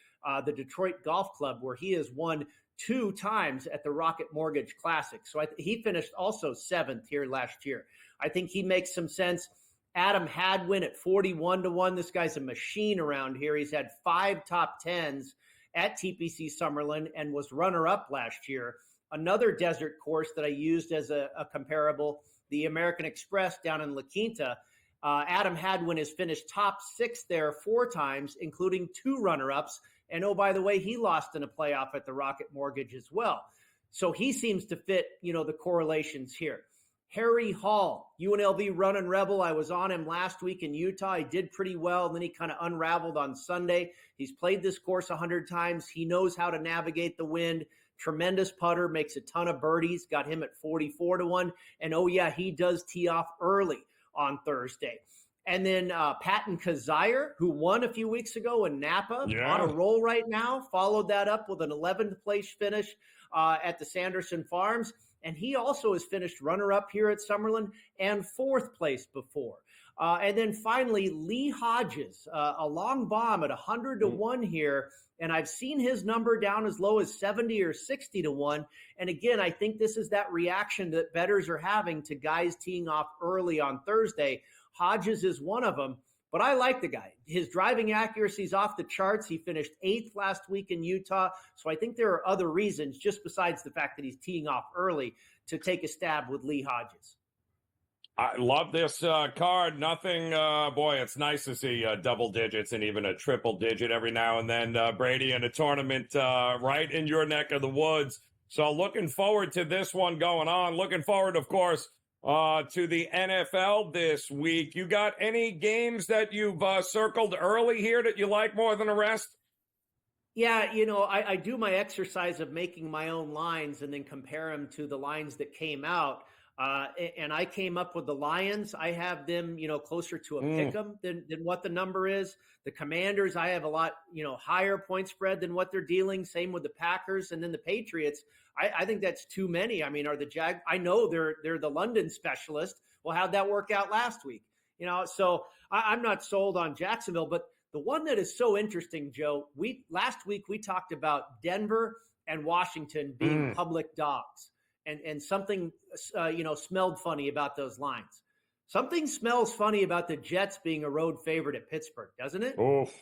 the Detroit Golf Club, where he has won 2 times at the Rocket Mortgage Classic. So he finished also 7th here last year. I think he makes some sense. Adam Hadwin at 41-1. This guy's a machine around here. He's had 5 top 10s at TPC Summerlin and was runner-up last year. Another desert course that I used as a comparable, the American Express down in La Quinta. Adam Hadwin has finished top 6 there 4 times, including 2 runner-ups. And oh, by the way, he lost in a playoff at the Rocket Mortgage as well. So he seems to fit, the correlations here. Harry Hall, UNLV running rebel. I was on him last week in Utah. He did pretty well, and then he kind of unraveled on Sunday. He's played this course 100 times. He knows how to navigate the wind. Tremendous putter, makes a ton of birdies. Got him at 44-1. And oh, yeah, he does tee off early on Thursday. And then Patton Kazire, who won a few weeks ago in Napa, on a roll right now, followed that up with an 11th place finish at the Sanderson Farms. And he also has finished runner-up here at Summerlin and 4th place before. And then finally, Lee Hodges, a long bomb at 100-1 here. And I've seen his number down as low as 70 or 60-1. And again, I think this is that reaction that bettors are having to guys teeing off early on Thursday. Hodges is one of them, but I like the guy. His driving accuracy is off the charts. He finished 8th last week in Utah. So I think there are other reasons, just besides the fact that he's teeing off early, to take a stab with Lee Hodges. I love this card. Nothing, boy, it's nice to see double digits and even a triple digit every now and then, Brady, in a tournament right in your neck of the woods. So looking forward to this one going on. Looking forward, of course, to the NFL this week. You got any games that you've circled early here that you like more than the rest? Yeah, I do my exercise of making my own lines and then compare them to the lines that came out. And I came up with the Lions. I have them, closer to a pick 'em than what the number is. The Commanders, I have a lot, higher point spread than what they're dealing. Same with the Packers, and then the Patriots. I think that's too many. I mean, are the I know they're the London specialist. Well, how'd that work out last week? So I'm not sold on Jacksonville, but the one that is so interesting, Joe. Last week we talked about Denver and Washington being public dogs. And something, smelled funny about those lines. Something smells funny about the Jets being a road favorite at Pittsburgh, doesn't it? Oof.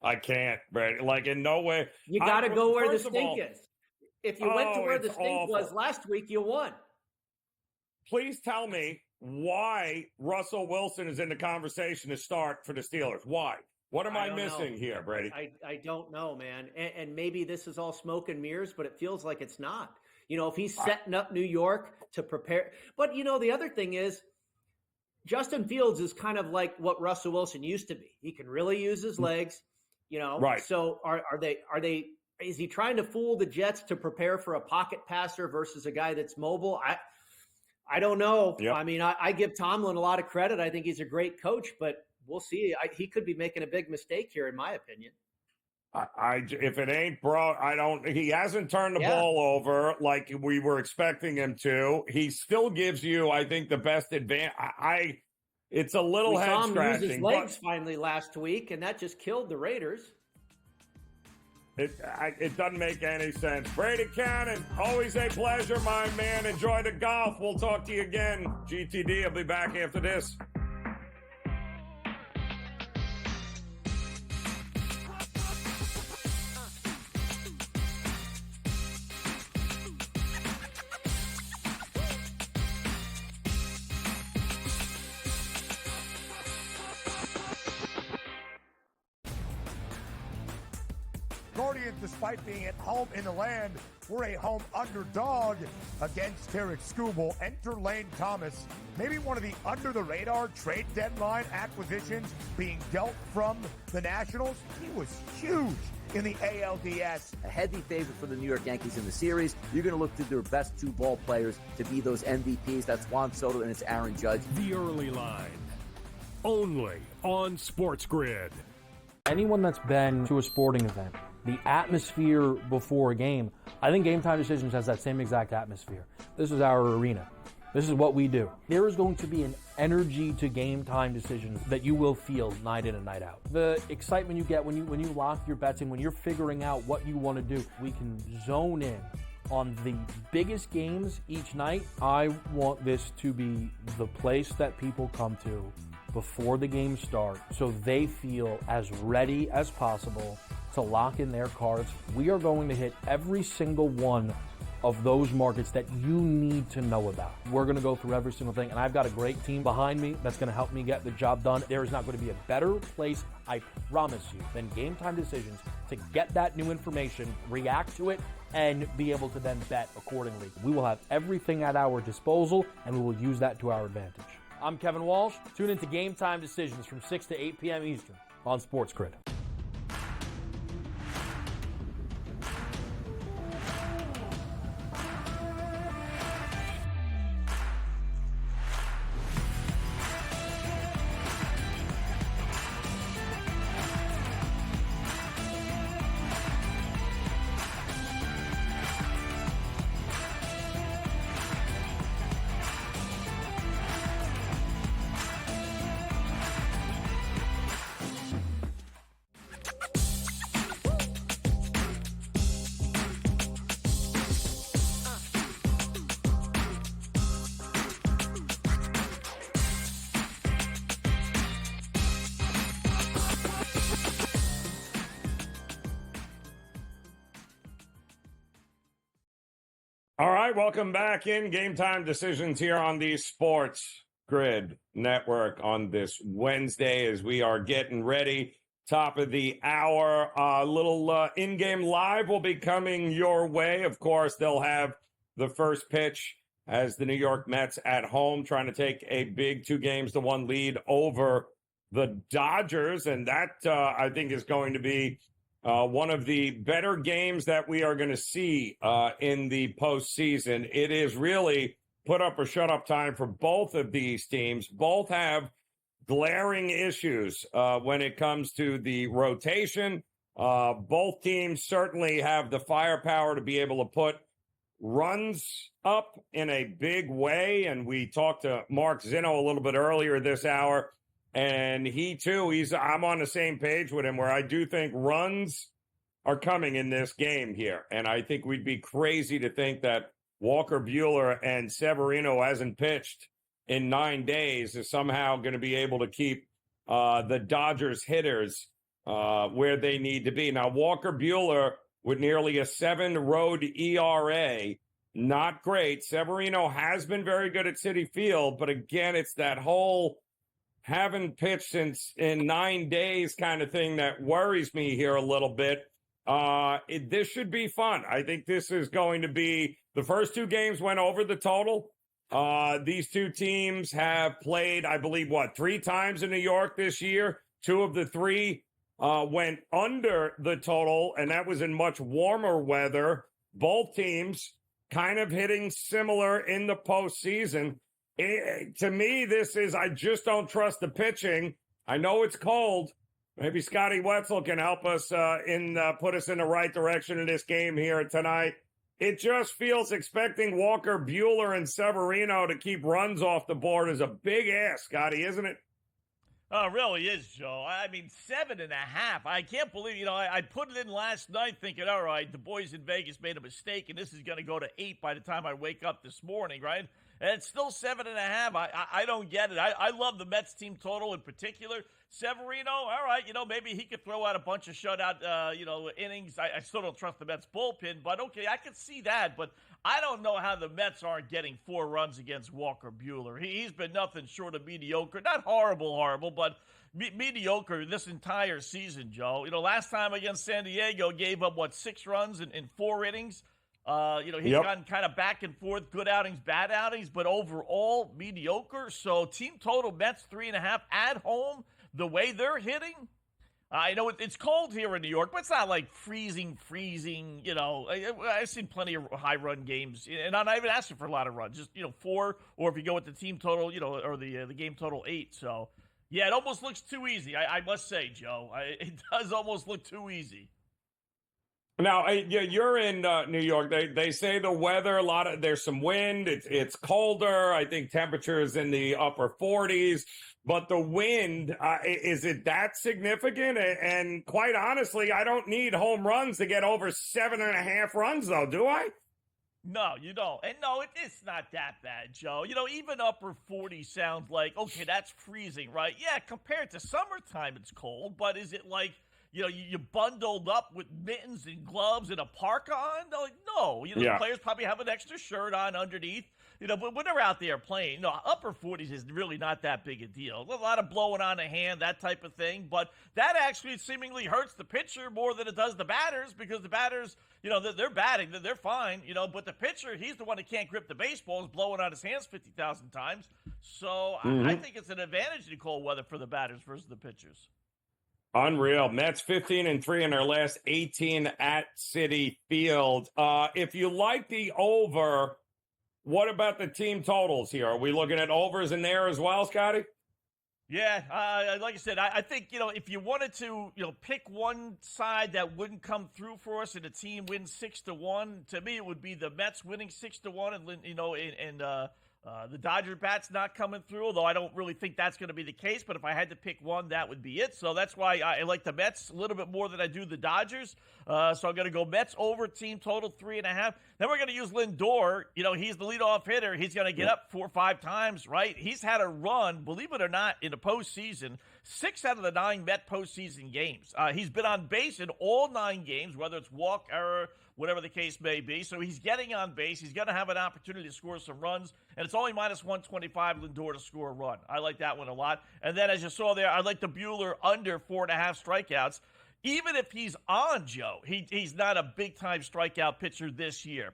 I can't, Brady. Like, in no way. You got to go where the stink is. If you went to where the stink was last week, you won. Please tell me why Russell Wilson is in the conversation to start for the Steelers. Why? What am I missing here, Brady? I don't know, man. And maybe this is all smoke and mirrors, but it feels like it's not. If he's setting up New York to prepare. But, the other thing is Justin Fields is kind of like what Russell Wilson used to be. He can really use his legs, Right. So is he trying to fool the Jets to prepare for a pocket passer versus a guy that's mobile? I don't know. Yep. I mean, I give Tomlin a lot of credit. I think he's a great coach, but we'll see. He could be making a big mistake here, in my opinion. If it ain't broke, he hasn't turned the ball over like we were expecting him to. He still gives you, I think, the best advantage. It's a little head scratching. We saw him use his legs finally last week, and that just killed the Raiders. It doesn't make any sense. Brady Cannon, always a pleasure, my man. Enjoy the golf. We'll talk to you again. GTD, I'll be back after this. Guardians, despite being at home in the land, were a home underdog against Tarek Skubal. Enter Lane Thomas, maybe one of the under-the-radar trade deadline acquisitions being dealt from the Nationals. He was huge in the ALDS. A heavy favorite for the New York Yankees in the series. You're going to look to their best two ball players to be those MVPs. That's Juan Soto and it's Aaron Judge. The early line, only on SportsGrid. Anyone that's been to a sporting event, the atmosphere before a game, I think GameTime Decisions has that same exact atmosphere. This is our arena. This is what we do. There is going to be an energy to GameTime Decisions that you will feel night in and night out. The excitement you get when you lock your bets in, when you're figuring out what you want to do, we can zone in on the biggest games each night. I want this to be the place that people come to before the game starts so they feel as ready as possible to lock in their cards. We are going to hit every single one of those markets that you need to know about. We're going to go through every single thing, and I've got a great team behind me that's going to help me get the job done. There is not going to be a better place, I promise you, than GameTime Decisions to get that new information, react to it, and be able to then bet accordingly. We will have everything at our disposal, and we will use that to our advantage. I'm Kevin Walsh. Tune into GameTime Decisions from 6 to 8 p.m. Eastern on SportsGrid. All right, welcome back in GameTime Decisions here on the SportsGrid Network on this Wednesday as we are getting ready. Top of the hour, little in-game live will be coming your way. Of course, they'll have the first pitch as the New York Mets at home trying to take a big 2-1 lead over the Dodgers. And that, I think, is going to be one of the better games that we are going to see in the postseason. It is really put up or shut up time for both of these teams. Both have glaring issues when it comes to the rotation. Both teams certainly have the firepower to be able to put runs up in a big way. And we talked to Mark Zinno a little bit earlier this hour, and he too, I'm on the same page with him, where I do think runs are coming in this game here. And I think we'd be crazy to think that Walker Buehler and Severino hasn't pitched in 9 days is somehow going to be able to keep the Dodgers hitters where they need to be. Now, Walker Buehler with nearly a 7 road ERA, not great. Severino has been very good at Citi Field, but again, it's that whole haven't pitched since in 9 days kind of thing that worries me here a little bit. This should be fun. I think this is going to be, the first 2 games went over the total. These 2 teams have played, I believe, 3 times in New York this year. 2 of the 3 went under the total, and that was in much warmer weather. Both teams kind of hitting similar in the postseason. To me, this is, I just don't trust the pitching. I know it's cold. Maybe Scotty Wetzel can help us put us in the right direction in this game here tonight. It just feels expecting Walker Buehler and Severino to keep runs off the board is a big ask, Scotty, isn't it? Oh, it really is, Joe. I mean, 7.5. I can't believe, I put it in last night thinking, all right, the boys in Vegas made a mistake, and this is going to go to 8 by the time I wake up this morning, right? And it's still 7.5. I don't get it. I love the Mets team total in particular. Severino, all right, maybe he could throw out a bunch of shutout, innings. I still don't trust the Mets bullpen, but okay, I could see that. But I don't know how the Mets aren't getting 4 runs against Walker Buehler. He's been nothing short of mediocre. Not horrible, but mediocre this entire season, Joe. Last time against San Diego, gave up, 6 runs in 4 innings? He's gotten kind of back and forth, good outings, bad outings, but overall mediocre. So team total Mets 3.5 at home. The way they're hitting, I know it's cold here in New York, but it's not like freezing. I've seen plenty of high-run games, and I'm not even asking for a lot of runs. Just 4, or if you go with the team total, or the game total 8. So yeah, it almost looks too easy. I must say, Joe, it does almost look too easy. Now, you're in New York. They say the weather, there's some wind. It's colder. I think temperatures in the upper 40s. But the wind, is it that significant? And quite honestly, I don't need home runs to get over 7.5 runs, though, do I? No, you don't. And no, it's not that bad, Joe. Even upper 40 sounds like, okay, that's freezing, right? Yeah, compared to summertime, it's cold. But is it like, you bundled up with mittens and gloves and a parka on? No. The players probably have an extra shirt on underneath. But when they're out there playing, upper 40s is really not that big a deal. A lot of blowing on a hand, that type of thing. But that actually seemingly hurts the pitcher more than it does the batters, because the batters, they're batting, they're fine, but the pitcher, he's the one that can't grip the baseball, is blowing on his hands 50,000 times. So I think it's an advantage in cold weather for the batters versus the pitchers. Unreal. Mets 15-3 in their last 18 at Citi Field. If you like the over, what about the team totals here? Are we looking at overs in there as well, Scotty? Yeah, like I said, I think, if you wanted to, pick one side that wouldn't come through for us and the team wins 6-1, to me it would be the Mets winning 6-1 and the Dodger bats not coming through, although I don't really think that's going to be the case. But if I had to pick one, that would be it. So that's why I like the Mets a little bit more than I do the Dodgers. So I'm going to go Mets over team total 3.5. Then we're going to use Lindor. He's the leadoff hitter. He's going to get up 4 or 5 times, right? He's had a run, believe it or not, in the postseason. 6 out of the 9 Met postseason games. He's been on base in all 9 games, whether it's walk, error, whatever the case may be. So he's getting on base. He's going to have an opportunity to score some runs. And it's only minus 125 Lindor to score a run. I like that one a lot. And then, as you saw there, I like the Buehler under 4.5 strikeouts. Even if he's on, Joe, he's not a big-time strikeout pitcher this year.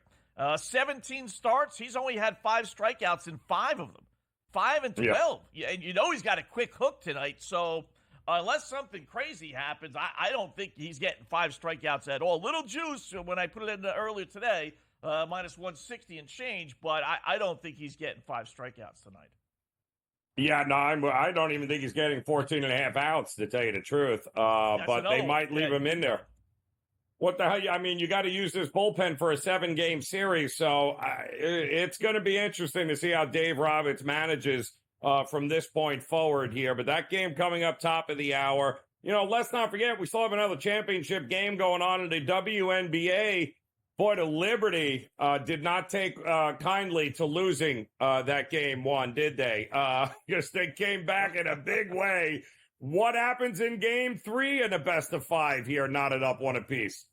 17 starts. He's only had 5 strikeouts in 5 of them. 5 and 12. Yeah, and he's got a quick hook tonight. So unless something crazy happens, I don't think he's getting 5 strikeouts at all. Little juice when I put it in earlier today, minus 160 and change, but I don't think he's getting 5 strikeouts tonight. Yeah, no, I don't even think he's getting 14 and a half outs, to tell you the truth. But they might leave him in there. What the hell? I mean, you got to use this bullpen for a 7-game series, so it's going to be interesting to see how Dave Roberts manages from this point forward here. But that game coming up top of the hour, let's not forget, we still have another championship game going on in the WNBA. Boy, the Liberty did not take kindly to losing that game 1, did they? Because they came back in a big way. What happens in game 3 in the best of 5 here, knotted up 1 apiece?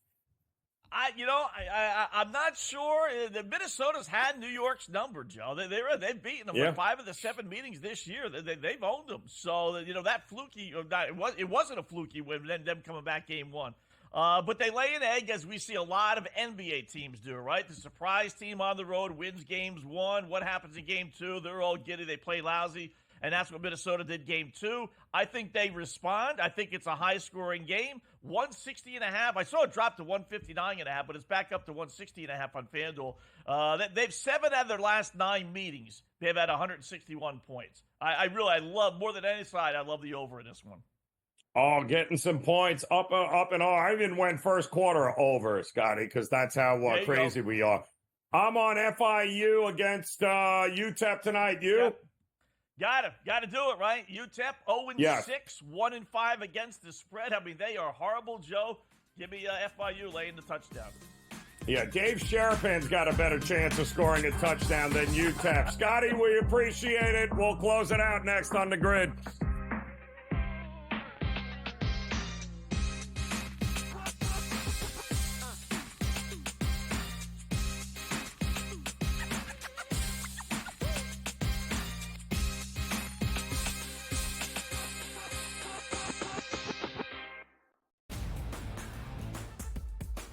I'm not sure. The Minnesota's had New York's number, Joe. They've beaten them in 5 of the 7 meetings this year. They've owned them. So that fluky, it wasn't a fluky win. Then them coming back game 1. But they lay an egg, as we see a lot of NBA teams do, right? The surprise team on the road wins games 1. What happens in game 2? They're all giddy. They play lousy. And that's what Minnesota did game 2. I think they respond. I think it's a high-scoring game. 160.5. I saw it drop to 159.5, but it's back up to 160.5 on FanDuel. They've 7 out of their last 9 meetings. They've had 161 points. I love, more than any side, I love the over in this one. Oh, getting some points up and all. I even went first quarter over, Scotty, because that's how crazy we are. I'm on FIU against UTEP tonight. You? Yep. Got to do it, right? UTEP 0-6, 1-5 against the spread. I mean, they are horrible, Joe. Give me FIU laying the touchdown. Yeah, Dave Sherapan's got a better chance of scoring a touchdown than UTEP. Scotty, we appreciate it. We'll close it out next on the grid.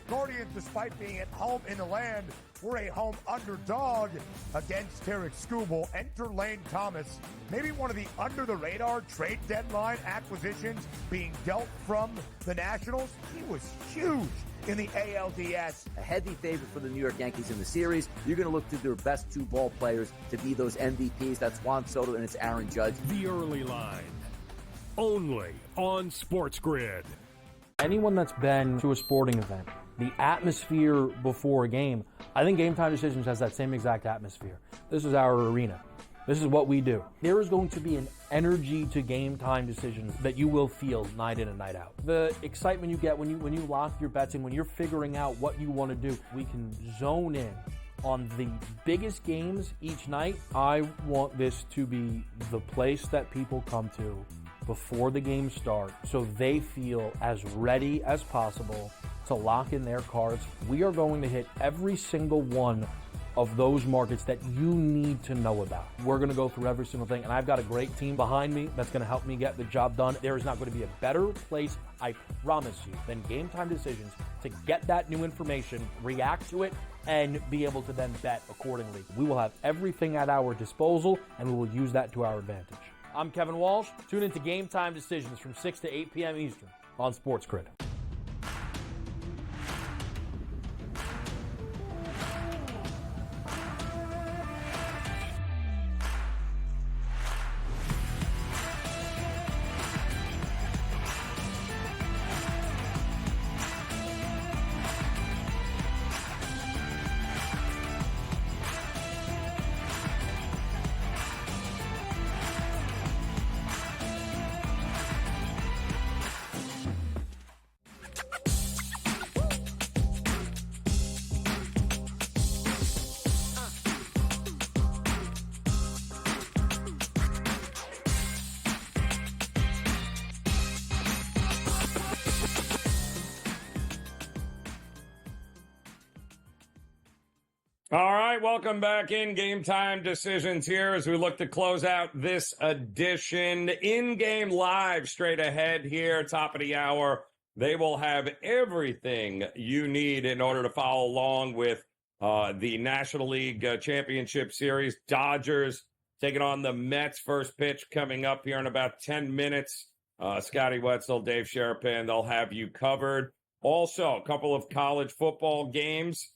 Guardians, despite being at home in the land, were a home underdog against Tarek Skubal. Enter Lane Thomas, maybe one of the under-the-radar trade deadline acquisitions being dealt from the Nationals. He was huge in the ALDS. A heavy favorite for the New York Yankees in the series. You're going to look to their best 2 ball players to be those MVPs. That's Juan Soto and it's Aaron Judge. The early line, only on SportsGrid. Anyone that's been to a sporting event, the atmosphere before a game, I think GameTime Decisions has that same exact atmosphere. This is our arena. This is what we do. There is going to be an energy to GameTime Decisions that you will feel night in and night out. The excitement you get when you lock your bets in, when you're figuring out what you want to do, we can zone in on the biggest games each night. I want this to be the place that people come to before the games start so they feel as ready as possible to lock in their cards. We are going to hit every single one of those markets that you need to know about. We're going to go through every single thing, and I've got a great team behind me that's going to help me get the job done. There is not going to be a better place, I promise you, than GameTime Decisions to get that new information, react to it, and be able to then bet accordingly. We will have everything at our disposal, and we will use that to our advantage. I'm Kevin Walsh. Tune into GameTime Decisions from 6 to 8 p.m. Eastern on SportsGrid. All right, welcome back in Game Time Decisions here as we look to close out this edition. In-game live straight ahead here, top of the hour. They will have everything you need in order to follow along with the National League Championship Series. Dodgers taking on the Mets. First pitch coming up here in about 10 minutes. Scotty Wetzel, Dave Sherapan, they'll have you covered. Also, a couple of college football games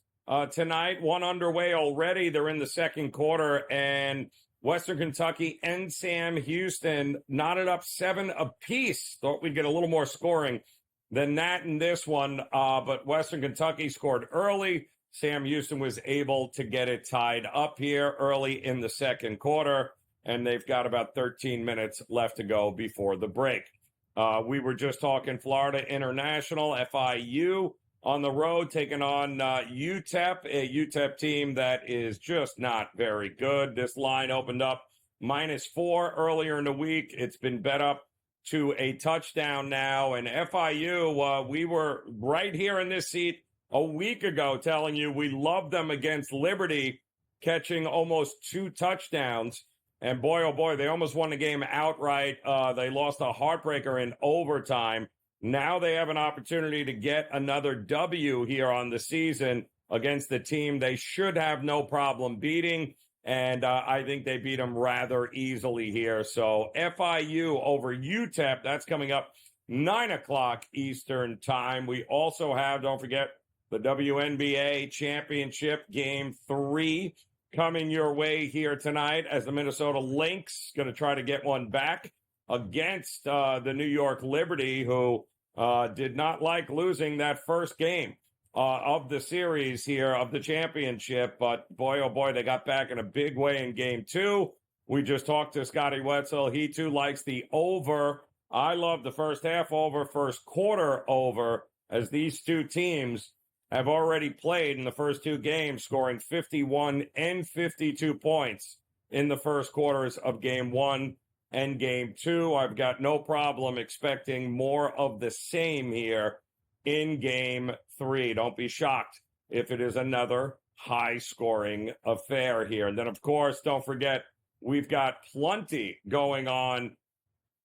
tonight. One underway already. They're in the second quarter, and Western Kentucky and Sam Houston knotted up 7 apiece. Thought we'd get a little more scoring than that in this one, but Western Kentucky scored early. Sam Houston was able to get it tied up here early in the second quarter, and they've got about 13 minutes left to go before the break. We were just talking Florida International, FIU on the road taking on UTEP, a UTEP team that is just not very good. This line opened up -4 earlier in the week. It's been bet up to a touchdown now. And FIU, we were right here in this seat a week ago telling you we love them against Liberty, catching almost 2 touchdowns. And boy, oh boy, they almost won the game outright. They lost a heartbreaker in overtime. Now they have an opportunity to get another W here on the season against the team they should have no problem beating. And I think they beat them rather easily here. So FIU over UTEP, that's coming up 9 o'clock Eastern time. We also have, don't forget, the WNBA Championship Game 3 coming your way here tonight as the Minnesota Lynx going to try to get one back against the New York Liberty, who did not like losing that first game of the series here of the championship. But boy, oh boy, they got back in a big way in game 2. We just talked to Scotty Wetzel. He too likes the over. I love the first half over, first quarter over, as these two teams have already played in the first 2 games, scoring 51 and 52 points in the first quarters of game 1 and game 2. I've got no problem expecting more of the same here in game 3. Don't be shocked if it is another high-scoring affair here. And then, of course, don't forget, we've got plenty going on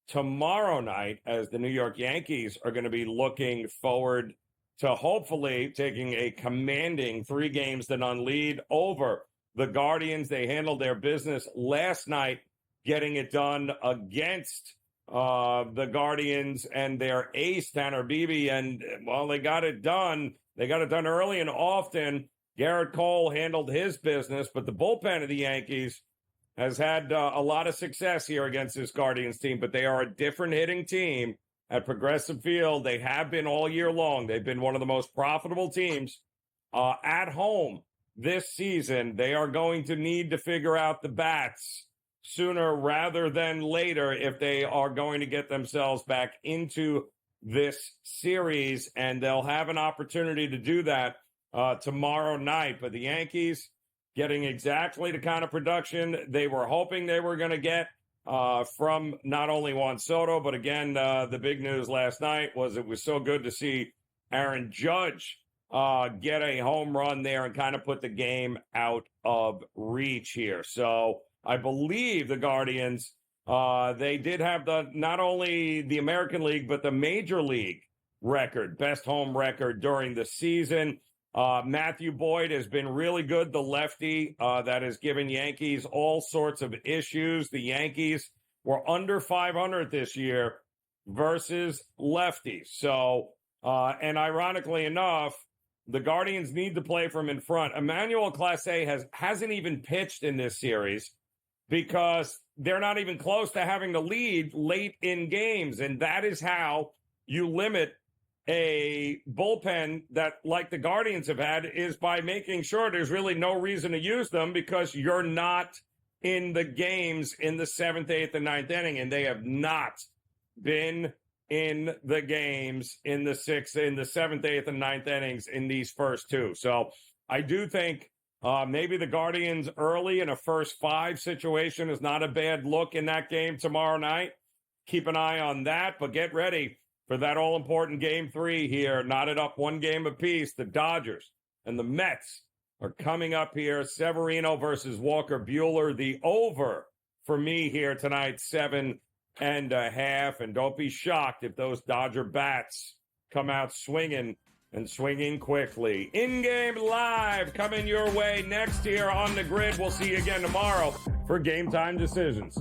tomorrow night as the New York Yankees are going to be looking forward to hopefully taking a commanding 3-0 lead over the Guardians. They handled their business last night, getting it done against the Guardians and their ace, Tanner Beebe. And, well, they got it done. They got it done early and often. Garrett Cole handled his business, but the bullpen of the Yankees has had a lot of success here against this Guardians team, but they are a different hitting team at Progressive Field. They have been all year long. They've been one of the most profitable teams at home this season. They are going to need to figure out the bats sooner rather than later if they are going to get themselves back into this series, and they'll have an opportunity to do that tomorrow night. But the Yankees getting exactly the kind of production they were hoping they were going to get from not only Juan Soto, but again, the big news last night was it was so good to see Aaron Judge get a home run there and kind of put the game out of reach here. So I believe the Guardians, they did have not only the American League, but the Major League record, best home record during the season. Matthew Boyd has been really good, the lefty that has given Yankees all sorts of issues. The Yankees were under 500 this year versus lefties. So, and ironically enough, the Guardians need to play from in front. Emmanuel Clase hasn't even pitched in this series because they're not even close to having the lead late in games. And that is how you limit a bullpen that, like the Guardians have had, is by making sure there's really no reason to use them because you're not in the games in the 7th, 8th, and 9th inning. And they have not been in the games in the 6th, in the 7th, 8th, and 9th innings in these first 2. So I do think maybe the Guardians early in a first 5 situation is not a bad look in that game tomorrow night. Keep an eye on that, but get ready for that all-important game 3 here, knotted up 1 game apiece. The Dodgers and the Mets are coming up here. Severino versus Walker Buehler. The over for me here tonight, 7.5. And don't be shocked if those Dodger bats come out swinging and swinging quickly. In-game live coming your way next here on the grid. We'll see you again tomorrow for Game Time Decisions.